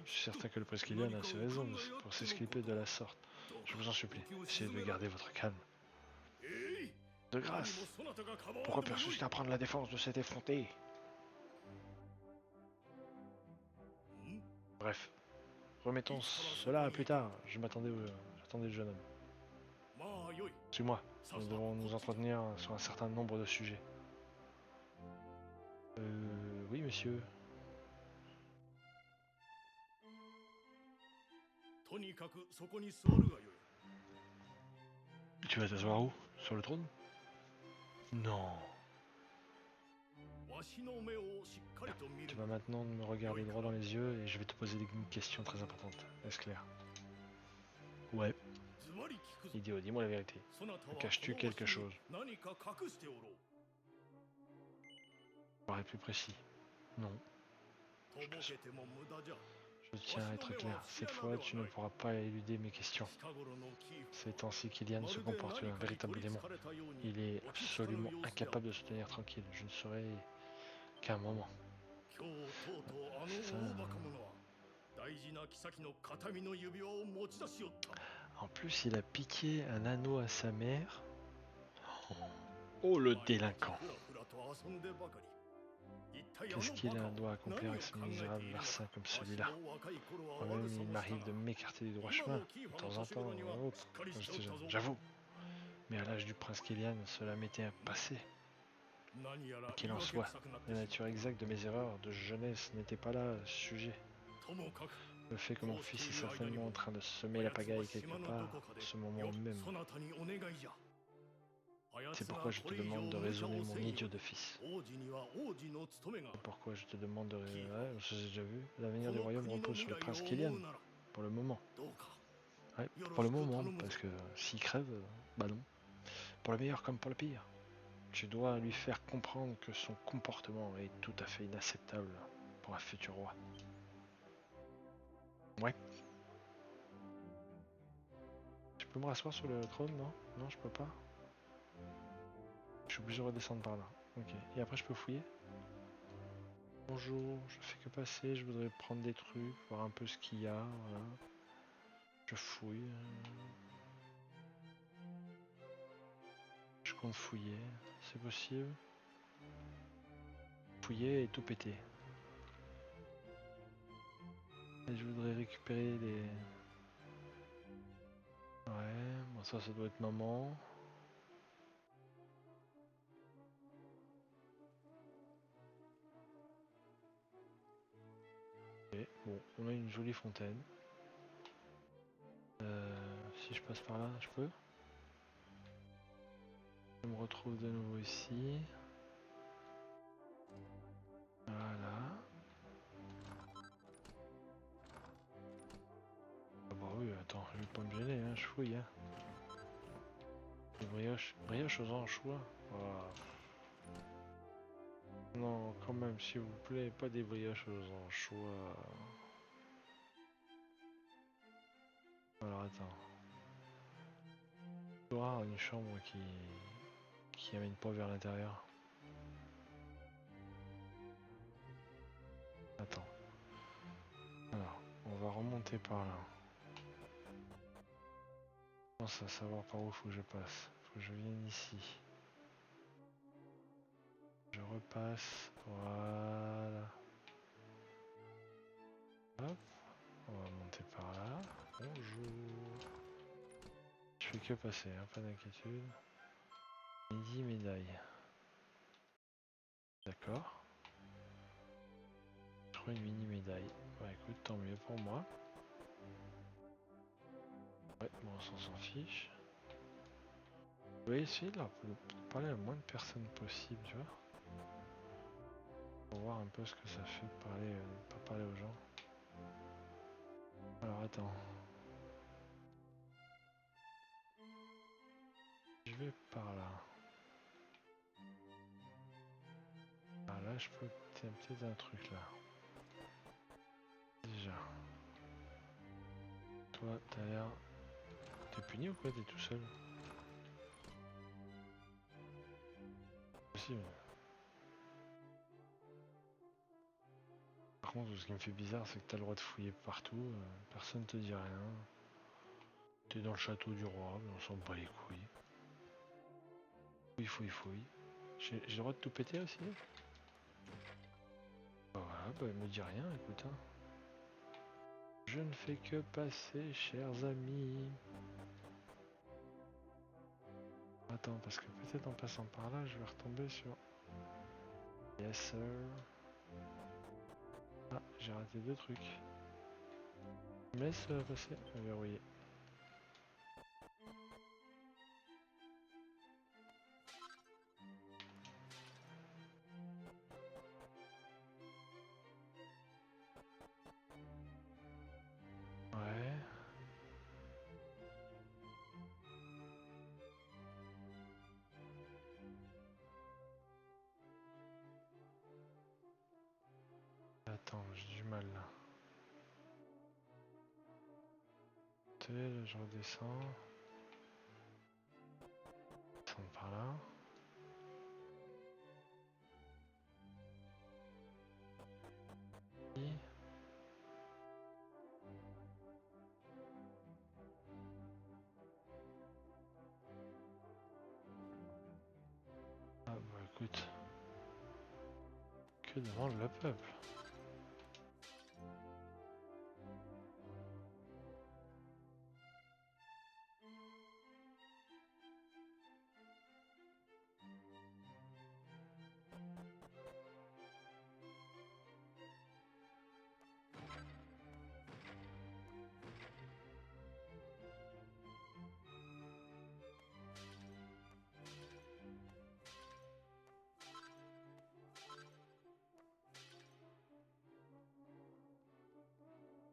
je suis certain que le prince Kélian a ses raisons pour s'exculper de la sorte. Je vous en supplie, essayez de garder votre calme. De grâce, pourquoi persister à prendre la défense de cet effronté? Bref, remettons cela à plus tard, j'attendais le jeune homme. Suis-moi, nous devons nous entretenir sur un certain nombre de sujets. Oui monsieur. Tu vas t'asseoir où? Sur le trône? Non. Tu vas maintenant me regarder droit dans les yeux et je vais te poser une question très importante. Est-ce clair? Ouais. Idiot, dis-moi la vérité. Caches-tu quelque chose? Paraît plus précis. Non. Je tiens à être clair. Cette fois, tu ne pourras pas éluder mes questions. Ces temps-ci, Kélian se comporte comme un véritable démon. Il est absolument incapable de se tenir tranquille. Je ne serai qu'un moment. Ça... En plus, il a piqué un anneau à sa mère. Oh, le délinquant! Qu'est-ce qu'il doit accomplir avec ce misérable larcin comme celui-là? Moi-même, il m'arrive de m'écarter du droit chemin, de temps en temps, ou autre, quand j'étais jeune, j'avoue. Mais à l'âge du prince Kélian, cela m'était passé. Qu'il en soit, la nature exacte de mes erreurs de jeunesse n'était pas là, sujet. Le fait que mon fils est certainement en train de semer la pagaille quelque part, en ce moment même. C'est pourquoi je te demande de raisonner mon idiot de fils. C'est pourquoi je te demande de raisonner... Ouais, j'ai déjà vu. L'avenir du royaume repose sur le prince Kélian. Pour le moment. Ouais, pour le moment, parce que s'il crève, bah non. Pour le meilleur comme pour le pire. Tu dois lui faire comprendre que son comportement est tout à fait inacceptable pour un futur roi. Ouais. Je peux me rasseoir sur le trône, non? Non, je peux pas. Je suis obligé de redescendre par là. Ok. Et après, je peux fouiller? Bonjour, je fais que passer, je voudrais prendre des trucs, voir un peu ce qu'il y a, voilà. Je fouille. Je compte fouiller, c'est possible. Fouiller et tout péter. Et je voudrais récupérer des... Ouais, bon ça doit être maman. Ok, bon, on a une jolie fontaine. Si je passe par là, je peux? Je me retrouve de nouveau ici. Voilà. Ah bah oui, attends, je vais pas me gêner, hein, je fouille. Hein. Des brioches aux anchois. Voilà. Non, quand même, s'il vous plaît, pas des brioches aux anchois. Alors attends. C'est rare une chambre qui amène pas vers l'intérieur. Attends. Alors, on va remonter par là. Je pense à savoir par où faut que je passe. Faut que je vienne ici. Je repasse. Voilà. Hop. On va monter par là. Bonjour. Je fais que passer, hein, pas d'inquiétude. Midi médaille. D'accord. crois une mini médaille. Bah écoute, tant mieux pour moi. Ouais, bon, on s'en fiche. Je vais essayer de leur parler à le moins de personnes possible, tu vois. Pour voir un peu ce que ça fait de parler, pas parler aux gens. Alors attends. Je vais par là. Ah là je peux peut-être un truc là. Déjà. Toi t'as l'air... T'es puni ou quoi? T'es tout seul? Possible. Par contre ce qui me fait bizarre c'est que t'as le droit de fouiller partout, personne te dit rien. T'es dans le château du roi, mais on s'en bat les couilles. Fouille. J'ai le droit de tout péter aussi? Bah voilà, bah elle me dit rien, écoute. Hein. Je ne fais que passer, chers amis. Attends, parce que peut-être en passant par là, je vais retomber sur... Yes sir. Ah, j'ai raté deux trucs. Me laisse passer, verrouillé. Ouais. Attends, j'ai du mal là. Je redescends. Descendre par là. Ah bah écoute. Que demande le peuple?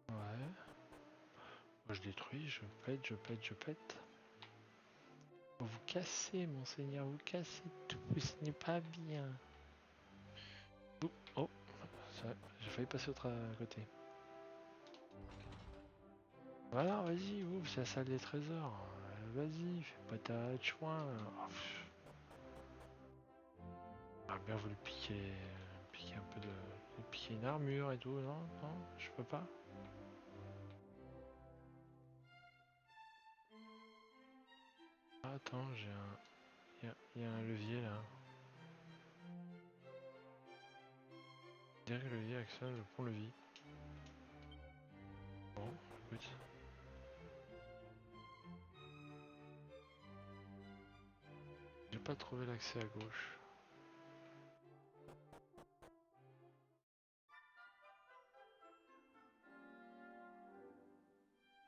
Ouais. Moi je détruis, je pète. Vous cassez, monseigneur, vous cassez tout, ce n'est pas bien. Oh, j'ai failli passer à côté. Voilà, vas-y, ouvre, c'est la salle des trésors. Vas-y, fais pas ta chouin. Ah, bien voulu piquer un peu de... Piquer une armure et tout, non? Non, je peux pas. Ah, attends, j'ai un... Il y a un levier là. Je dirais que le levier actionne le pont-levis. Bon, écoute. J'ai pas trouvé l'accès à gauche.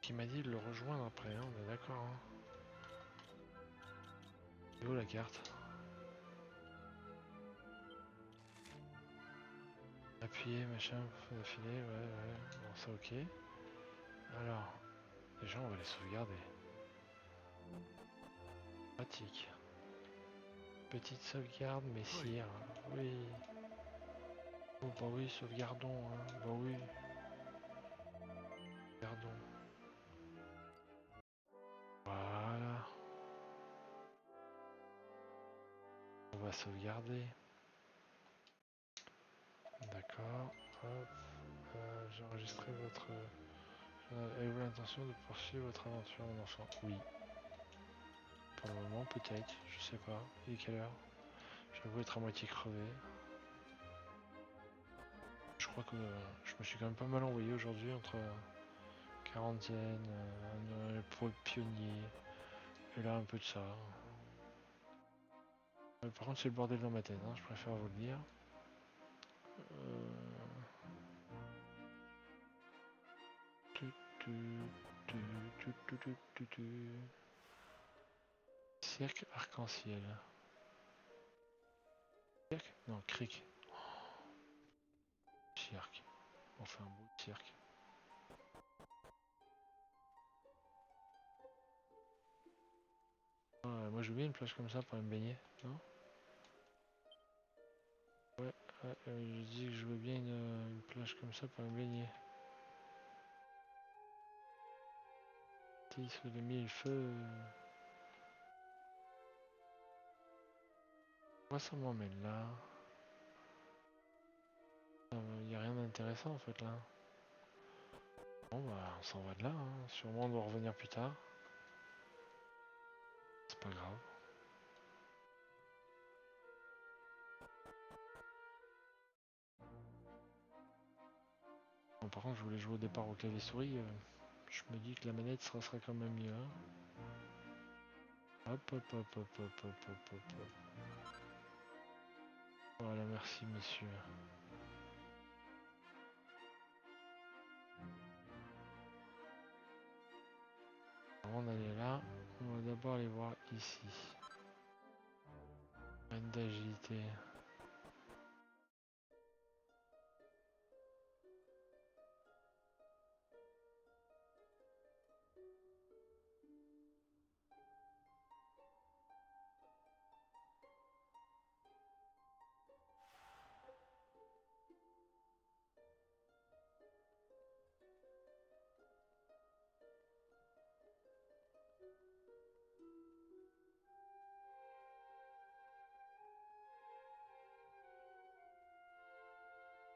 Qui m'a dit de le rejoindre après, hein, on est d'accord. Hein. Et où la carte? Appuyer, machin, d'affilée, ouais. Bon, ça ok. Alors, déjà on va les sauvegarder. Pratique. Petite sauvegarde, messire. Oui. Oh bah oui, sauvegardons, hein. Bah oui. Gardons. Voilà. On va sauvegarder. D'accord. Hop. J'ai enregistré votre... Avez-vous l'intention de poursuivre votre aventure, mon enfant? Oui. Pour le moment, peut-être. Je sais pas. Il est quelle heure? J'avoue être à moitié crevé. Je crois que je me suis quand même pas mal envoyé aujourd'hui entre quarantaine, pour le pionnier, et là un peu de ça. Par contre c'est le bordel dans ma tête, hein, je préfère vous le dire. Cirque arc-en-ciel. Cirque? Non, cric. Cirque. On fait un beau cirque. Moi je veux bien une plage comme ça pour me baigner, non? Ouais, je dis que je veux bien une plage comme ça pour me baigner. Sous les mille feux. Moi ça m'emmène là. Il n'y a rien d'intéressant en fait là. Bon bah on s'en va de là, hein. Sûrement on doit revenir plus tard. C'est pas grave. Bon, par contre je voulais jouer au départ au clavier souris. Je me dis que la manette sera quand même mieux. Hein. Hop hop hop hop hop hop hop hop hop. Voilà, merci monsieur. Avant d'aller là, on va d'abord aller voir ici. Reine d'agilité.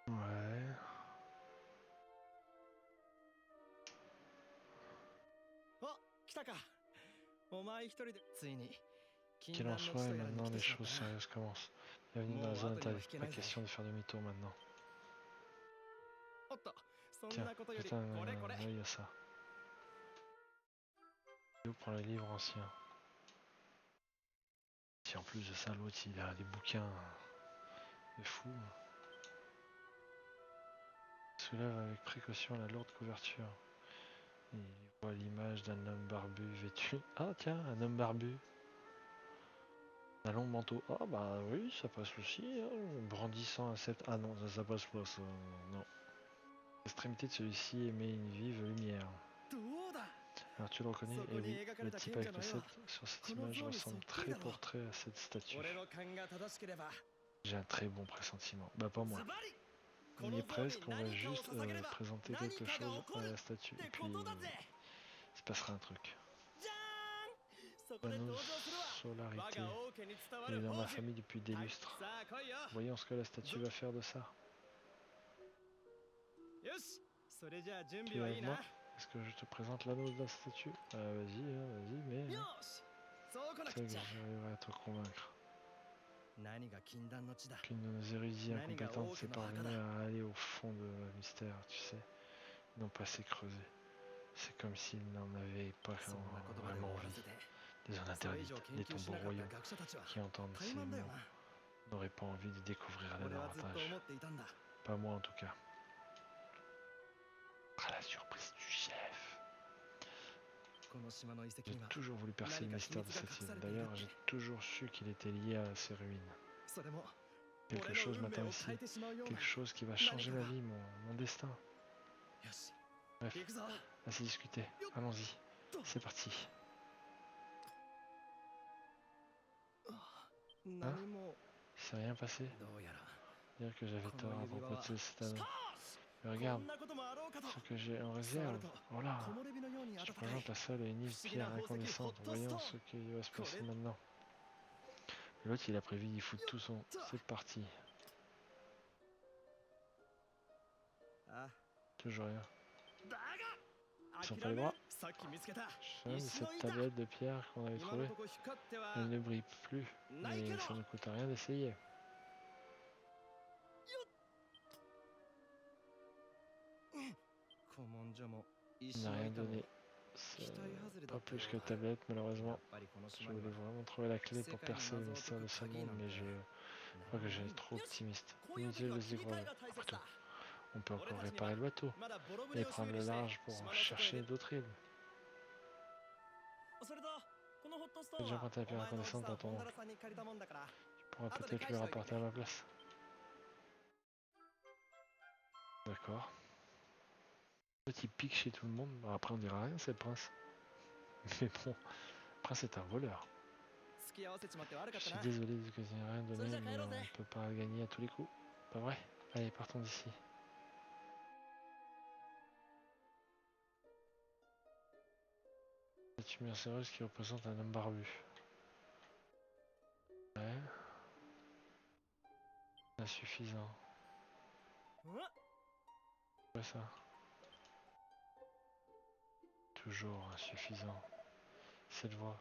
Ouais. 来たか。お前一人でついに Qu'il en soit, et maintenant les choses sérieuses commencent. Bienvenue dans la zone interdite. Pas question de faire demi-tour maintenant. Tiens, jette un œil à ça. Léo prend les livres anciens. Si en plus de ça, l'autre il a des bouquins de fou. Soulève avec précaution la lourde couverture. Il voit l'image d'un homme barbu vêtu. Ah tiens, un homme barbu. Un long manteau. Ah bah oui, ça passe aussi. Hein. Brandissant un sceptre. Ah non, ça passe pas ça. Non. L'extrémité de celui-ci émet une vive lumière. Alors tu le reconnais? Eh oui, le type avec le sceptre sur cette image ressemble très pour trait à cette statue. J'ai un très bon pressentiment. Bah pas moi. On y est presque, on va juste présenter quelque chose à la statue. Et puis, il se passera un truc. Bonne solarité. Il est dans ma famille depuis des lustres. Voyons ce que la statue va faire de ça. Tu es avec moi? Est-ce que je te présente l'anneau de la statue? Vas-y, vas-y, mais... C'est que j'arriverai à te convaincre. Qu'une de nos érudits incompétentes s'est parvenue à aller au fond de mystère, tu sais. Ils n'ont pas assez creusé. C'est comme s'ils n'en avaient pas vraiment envie. Des zones interdites, des tombeaux royaux qui entendent ces mots n'auraient pas envie de découvrir les davantage. Pas moi en tout cas. Ah, la surprise du chef. J'ai toujours voulu percer le mystère de cette île. D'ailleurs, j'ai toujours su qu'il était lié à ces ruines. Quelque chose m'attend ici. Quelque chose qui va changer ma vie, mon destin. Bref, assez discuté. Allons-y. C'est parti. Hein? Il s'est rien passé? Dire que j'avais tort à propos de cet anneau. Mais regarde, ce que j'ai en réserve. Voilà. Je te présente la seule et unique pierre incandescente. Voyons ce qui va se passer maintenant. L'autre, il a prévu d'y foutre tout son... C'est parti. Toujours rien. Ils sont pas les bras. Cette tablette de pierre qu'on avait trouvée, elle ne brille plus, mais ça ne coûte rien d'essayer. Il n'a rien donné. Pas plus que tablette, malheureusement. Je voulais vraiment trouver la clé pour percer le mystère de ce monde, mais je crois que j'ai trop optimiste. Inutile de se décourager. Après tout, On peut encore réparer le bateau et prendre le large pour chercher d'autres îles. J'ai déjà emprunté la pierre reconnaissante à ton oncle. Tu pourras peut-être lui rapporter à ma place. D'accord. Petit pic chez tout le monde. Bon, après on dira rien, c'est le prince. Mais bon, le prince est un voleur. Je suis désolé de que j'ai rien donné, mais on peut pas gagner à tous les coups. Pas vrai? Allez, partons d'ici. Statue mercéreuse qui représente un homme barbu. Ouais. Insuffisant. Ouais ça. Toujours insuffisant. Cette voix,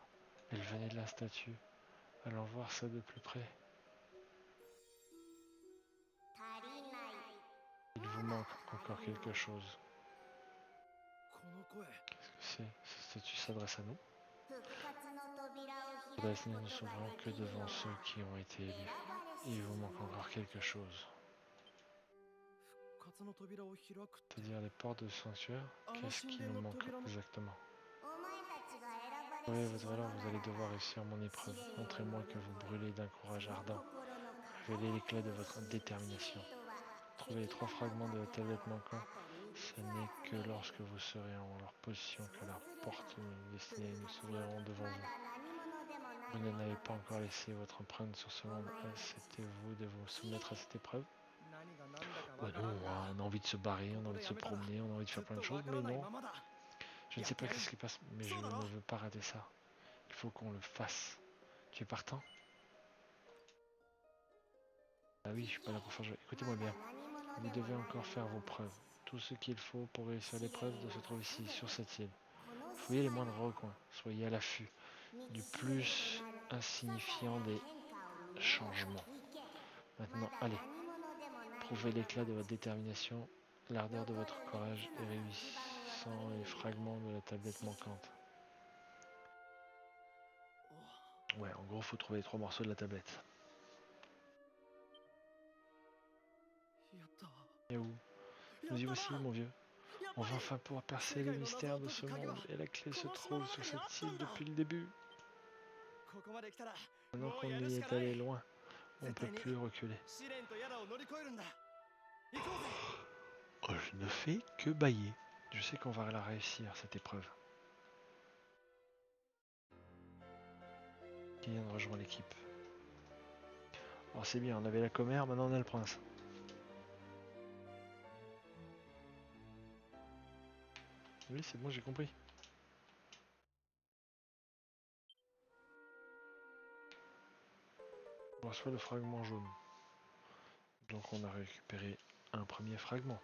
elle venait de la statue. Allons voir ça de plus près. Il vous manque encore quelque chose. Qu'est-ce que c'est? Cette statue s'adresse à nous. L'avenir ne s'ouvrant que devant ceux qui ont été élus. Il vous manque encore quelque chose. C'est-à-dire les portes de sanctuaire. Qu'est-ce qui nous manque exactement? Oui, votre valeur, vous allez devoir réussir mon épreuve. Montrez-moi que vous brûlez d'un courage ardent. Révélez l'éclat de votre détermination. Trouvez les 3 fragments de la tablette manquant. Ce n'est que lorsque vous serez en leur position que la porte destinée nous s'ouvriront devant vous. Vous n'avez pas encore laissé votre empreinte sur ce monde. Acceptez-vous de vous soumettre à cette épreuve? Bah non, on a envie de se barrer, on a envie de se promener, on a envie de faire plein de choses, mais non. Je ne sais pas ce qui passe, mais je ne veux pas rater ça. Il faut qu'on le fasse. Tu es partant? Ah oui, je suis pas là pour faire jouer. Écoutez-moi bien. Vous devez encore faire vos preuves. Tout ce qu'il faut pour réussir l'épreuve se trouve ici, sur cette île. Fouillez les moindres recoins. Soyez à l'affût du plus insignifiant des changements. Maintenant, allez. Prouvez l'éclat de votre détermination, l'ardeur de votre courage et réunissant les fragments de la tablette manquante. Ouais, en gros, faut trouver les 3 morceaux de la tablette. Et où? Nous y voici, mon vieux. On va enfin pouvoir percer les mystères de ce monde, et la clé se trouve sur cette île depuis le début. Maintenant qu'on y est allé loin, on ne peut plus reculer. Oh, je ne fais que bâiller. Je sais qu'on va la réussir, cette épreuve. Qui vient de rejoindre l'équipe. Alors c'est bien, on avait la commère, maintenant on a le prince. Oui, c'est bon, j'ai compris. On reçoit le fragment jaune. Donc on a récupéré un premier fragment.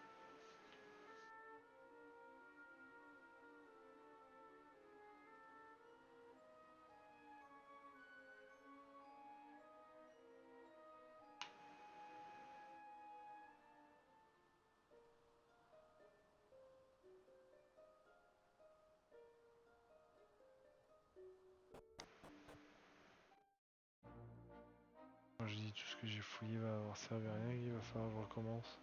Quand je dis tout ce que j'ai fouillé va avoir servi à rien, il va falloir que je recommence.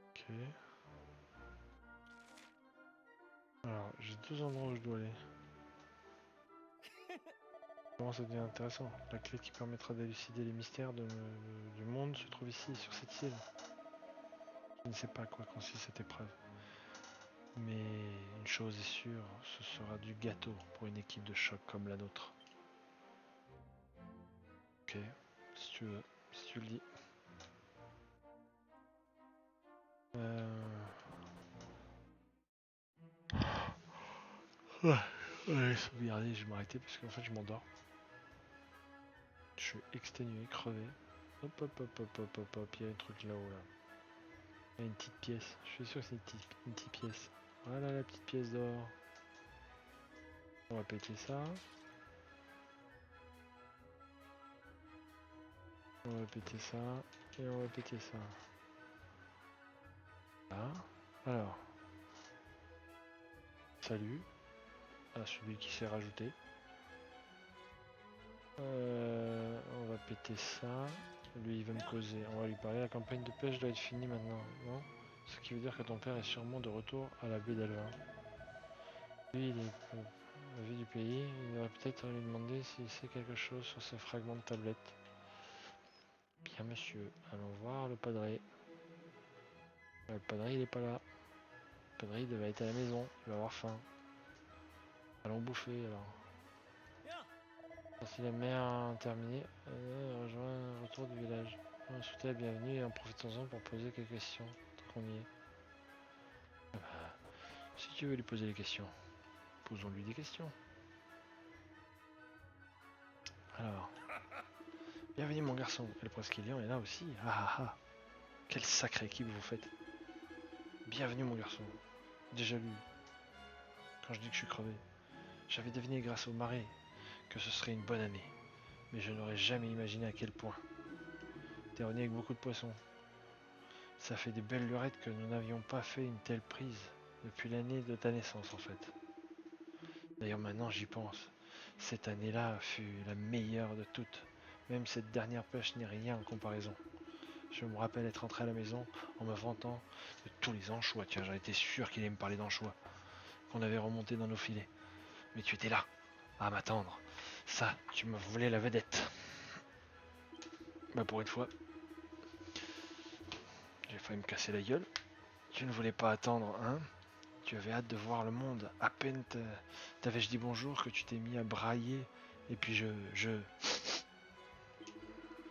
Ok. Alors, j'ai 2 endroits où je dois aller. Comment ça devient intéressant. La clé qui permettra d'élucider les mystères du monde se trouve ici, sur cette île. Je ne sais pas à quoi consiste cette épreuve. Mais une chose est sûre, ce sera du gâteau pour une équipe de choc comme la nôtre. Ok, si tu veux, si tu le dis. Ouais, sauvegarder, je vais m'arrêter parce qu'en fait je m'endors. Je suis exténué, crevé. Hop hop hop hop hop hop hop, il y a un truc là-haut là. Il y a une petite pièce, je suis sûr que c'est une petite pièce. Voilà la petite pièce d'or. On va péter ça. On va péter ça. Et on va péter ça. Là. Alors. Salut. À celui qui s'est rajouté. On va péter ça. Lui il va me causer. On va lui parler. La campagne de pêche doit être finie maintenant, non? Ce qui veut dire que ton père est sûrement de retour à la baie d'Alva. Lui, il est pour la vie du pays. Il devrait peut-être lui demander s'il sait quelque chose sur ces fragments de tablette. Bien monsieur, allons voir le padré. Le padré il est pas là. Le padré il devait être à la maison. Il va avoir faim. Allons bouffer alors. Si la mer a terminé, rejoint le retour du village. On souhaite la bienvenue et en profitons-en pour poser quelques questions, tant qu'on y est. Si tu veux lui poser des questions, posons-lui des questions. Alors, bienvenue mon garçon, et le Presqu'îlian est là aussi. Ah ah ah, quelle sacrée équipe vous faites. Bienvenue mon garçon, déjà lu. Quand je dis que je suis crevé, j'avais deviné grâce aux marées que ce serait une bonne année, mais je n'aurais jamais imaginé à quel point. T'es revenu avec beaucoup de poissons. Ça fait des belles lurettes que nous n'avions pas fait une telle prise depuis l'année de ta naissance en fait. D'ailleurs maintenant j'y pense. Cette année-là fut la meilleure de toutes. Même cette dernière pêche n'est rien en comparaison. Je me rappelle être rentré à la maison en me vantant de tous les anchois. Tiens, j'en étais sûr qu'il allait me parler d'anchois. Qu'on avait remonté dans nos filets. Mais tu étais là, à m'attendre. Ça, tu me volais la vedette. Bah pour une fois, j'ai failli me casser la gueule. Tu ne voulais pas attendre, hein? Tu avais hâte de voir le monde. À peine t'avais-je dit bonjour que tu t'es mis à brailler. Et puis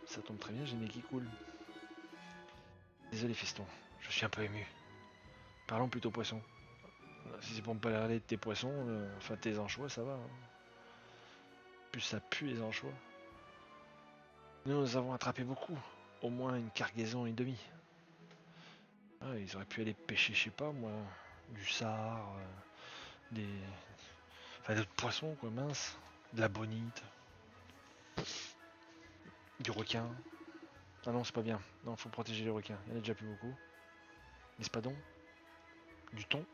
Ça tombe très bien, j'ai le nez qui coule. Désolé fiston, je suis un peu ému. Parlons plutôt poisson. Si c'est pour me parler de tes poissons, enfin tes anchois, ça va. Hein. Plus ça pue les anchois. Nous avons attrapé beaucoup. Au moins une cargaison et demie. Ah, ils auraient pu aller pêcher, je sais pas moi, du sard, des... Enfin d'autres poissons quoi, mince. De la bonite. Du requin. Ah non, c'est pas bien. Non, faut protéger les requins. Il y en a déjà plus beaucoup. L'espadon. Du thon.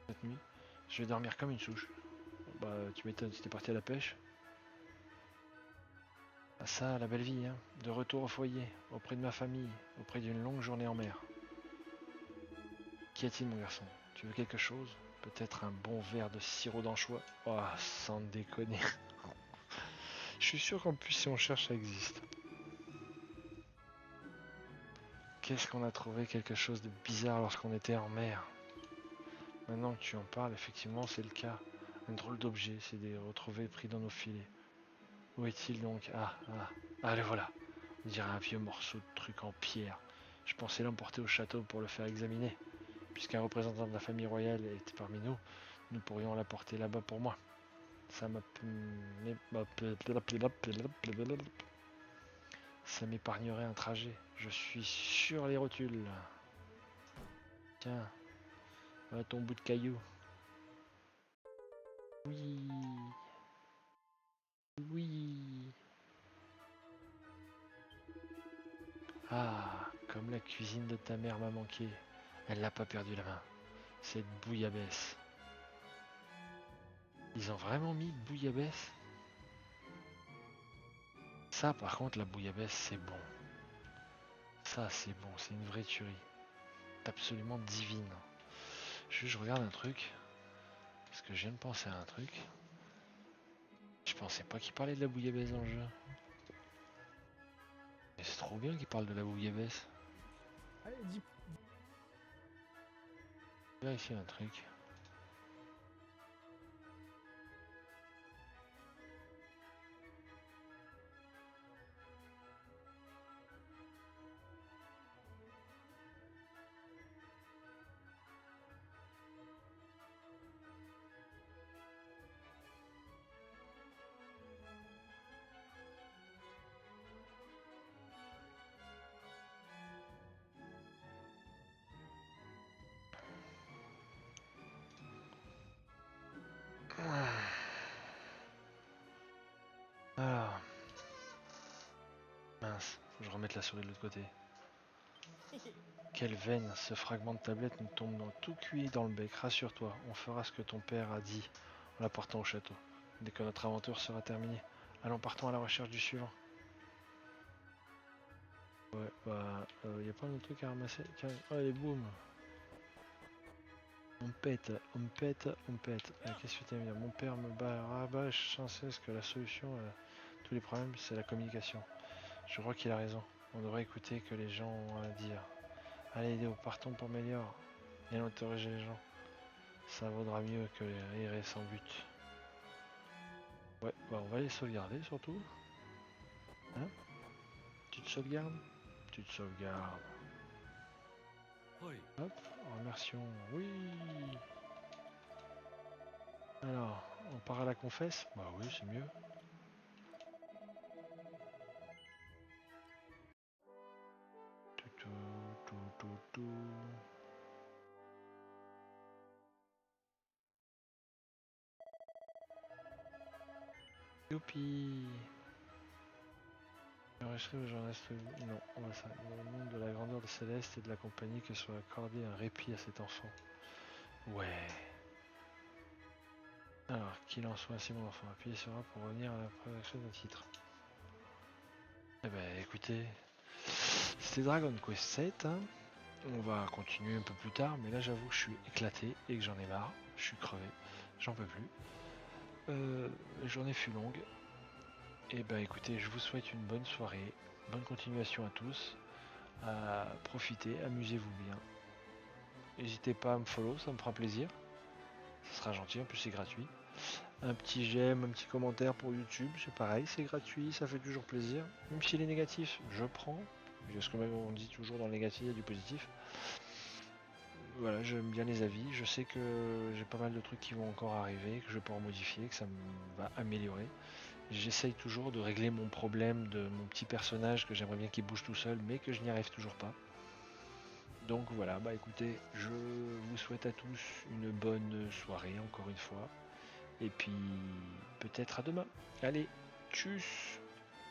Cette nuit. Je vais dormir comme une souche. Bah, tu m'étonnes, si t'es parti à la pêche. Ah ça, la belle vie, hein. De retour au foyer, auprès de ma famille, auprès d'une longue journée en mer. Qu'y a-t-il, mon garçon? Tu veux quelque chose? Peut-être un bon verre de sirop d'anchois? Oh, sans déconner. Je suis sûr qu'en plus, si on cherche, ça existe. Qu'est-ce qu'on a trouvé quelque chose de bizarre lorsqu'on était en mer? Maintenant que tu en parles, effectivement, c'est le cas. Un drôle d'objet, c'est des retrouvés pris dans nos filets. Où est-il donc? Ah, le voilà. On dirait un vieux morceau de truc en pierre. Je pensais l'emporter au château pour le faire examiner. Puisqu'un représentant de la famille royale était parmi nous, nous pourrions l'apporter là-bas pour moi. Ça m'épargnerait un trajet. Je suis sur les rotules. Tiens, voilà ton bout de caillou. Oui. Oui. Ah, comme la cuisine de ta mère m'a manqué. Elle n'a pas perdu la main. Cette bouillabaisse. Ils ont vraiment mis bouillabaisse? Ça, par contre, la bouillabaisse, c'est bon. Ça, c'est bon. C'est une vraie tuerie. C'est absolument divine. Je regarde un truc. Parce que je viens de penser à un truc. Je pensais pas qu'il parlait de la bouillabaisse dans le jeu. Mais c'est trop bien qu'il parle de la bouillabaisse. Allez, dis. Vérifier un truc. remettre la souris de l'autre côté. Quelle veine, ce fragment de tablette nous tombe dans tout cuit dans le bec. Rassure-toi, on fera ce que ton père a dit en la portant au château. Dès que notre aventure sera terminée, allons partons à la recherche du suivant. Ouais, bah, y a pas d'autre truc à ramasser. Tiens, allez, boum. On pète, on me pète, on me pète. Qu'est-ce que tu veux dire? Mon père me rabâche sans cesse que la solution à tous les problèmes, c'est la communication. Je crois qu'il a raison. On devrait écouter que les gens ont à dire. Allez, Léo, partons pour Mélior. Viens interroger les gens. Ça vaudra mieux que les rires sans but. Ouais, bah on va les sauvegarder surtout. Hein? Tu te sauvegardes? Tu te sauvegardes. Oui. Hop, remercions. Oui. Alors, on part à la confesse? Bah oui, c'est mieux. Tout. Youpi! Je resterai où j'en reste. Non, on va ça. Dans le monde de la grandeur de Céleste et de la compagnie, que soit accordé un répit à cet enfant. Ouais. Alors, qu'il en soit, c'est mon enfant. Appuyez sur A pour revenir à la présentation d'un titre. Eh ben, écoutez, c'était Dragon Quest 7. Hein. On va continuer un peu plus tard, mais là, j'avoue que je suis éclaté et que j'en ai marre. Je suis crevé. J'en peux plus. La journée fut longue. Et ben, écoutez, je vous souhaite une bonne soirée. Bonne continuation à tous. Profitez, amusez-vous bien. N'hésitez pas à me follow, ça me fera plaisir. Ça sera gentil, en plus c'est gratuit. Un petit j'aime, un petit commentaire pour YouTube, c'est pareil, c'est gratuit, ça fait toujours plaisir. Même s'il est négatif, je prends. Parce que même on dit toujours dans le négatif, il y a du positif. Voilà, j'aime bien les avis. Je sais que j'ai pas mal de trucs qui vont encore arriver, que je vais pouvoir modifier, que ça va améliorer. J'essaye toujours de régler mon problème de mon petit personnage que j'aimerais bien qu'il bouge tout seul, mais que je n'y arrive toujours pas. Donc voilà, bah écoutez, je vous souhaite à tous une bonne soirée encore une fois. Et puis peut-être à demain. Allez, tchuss!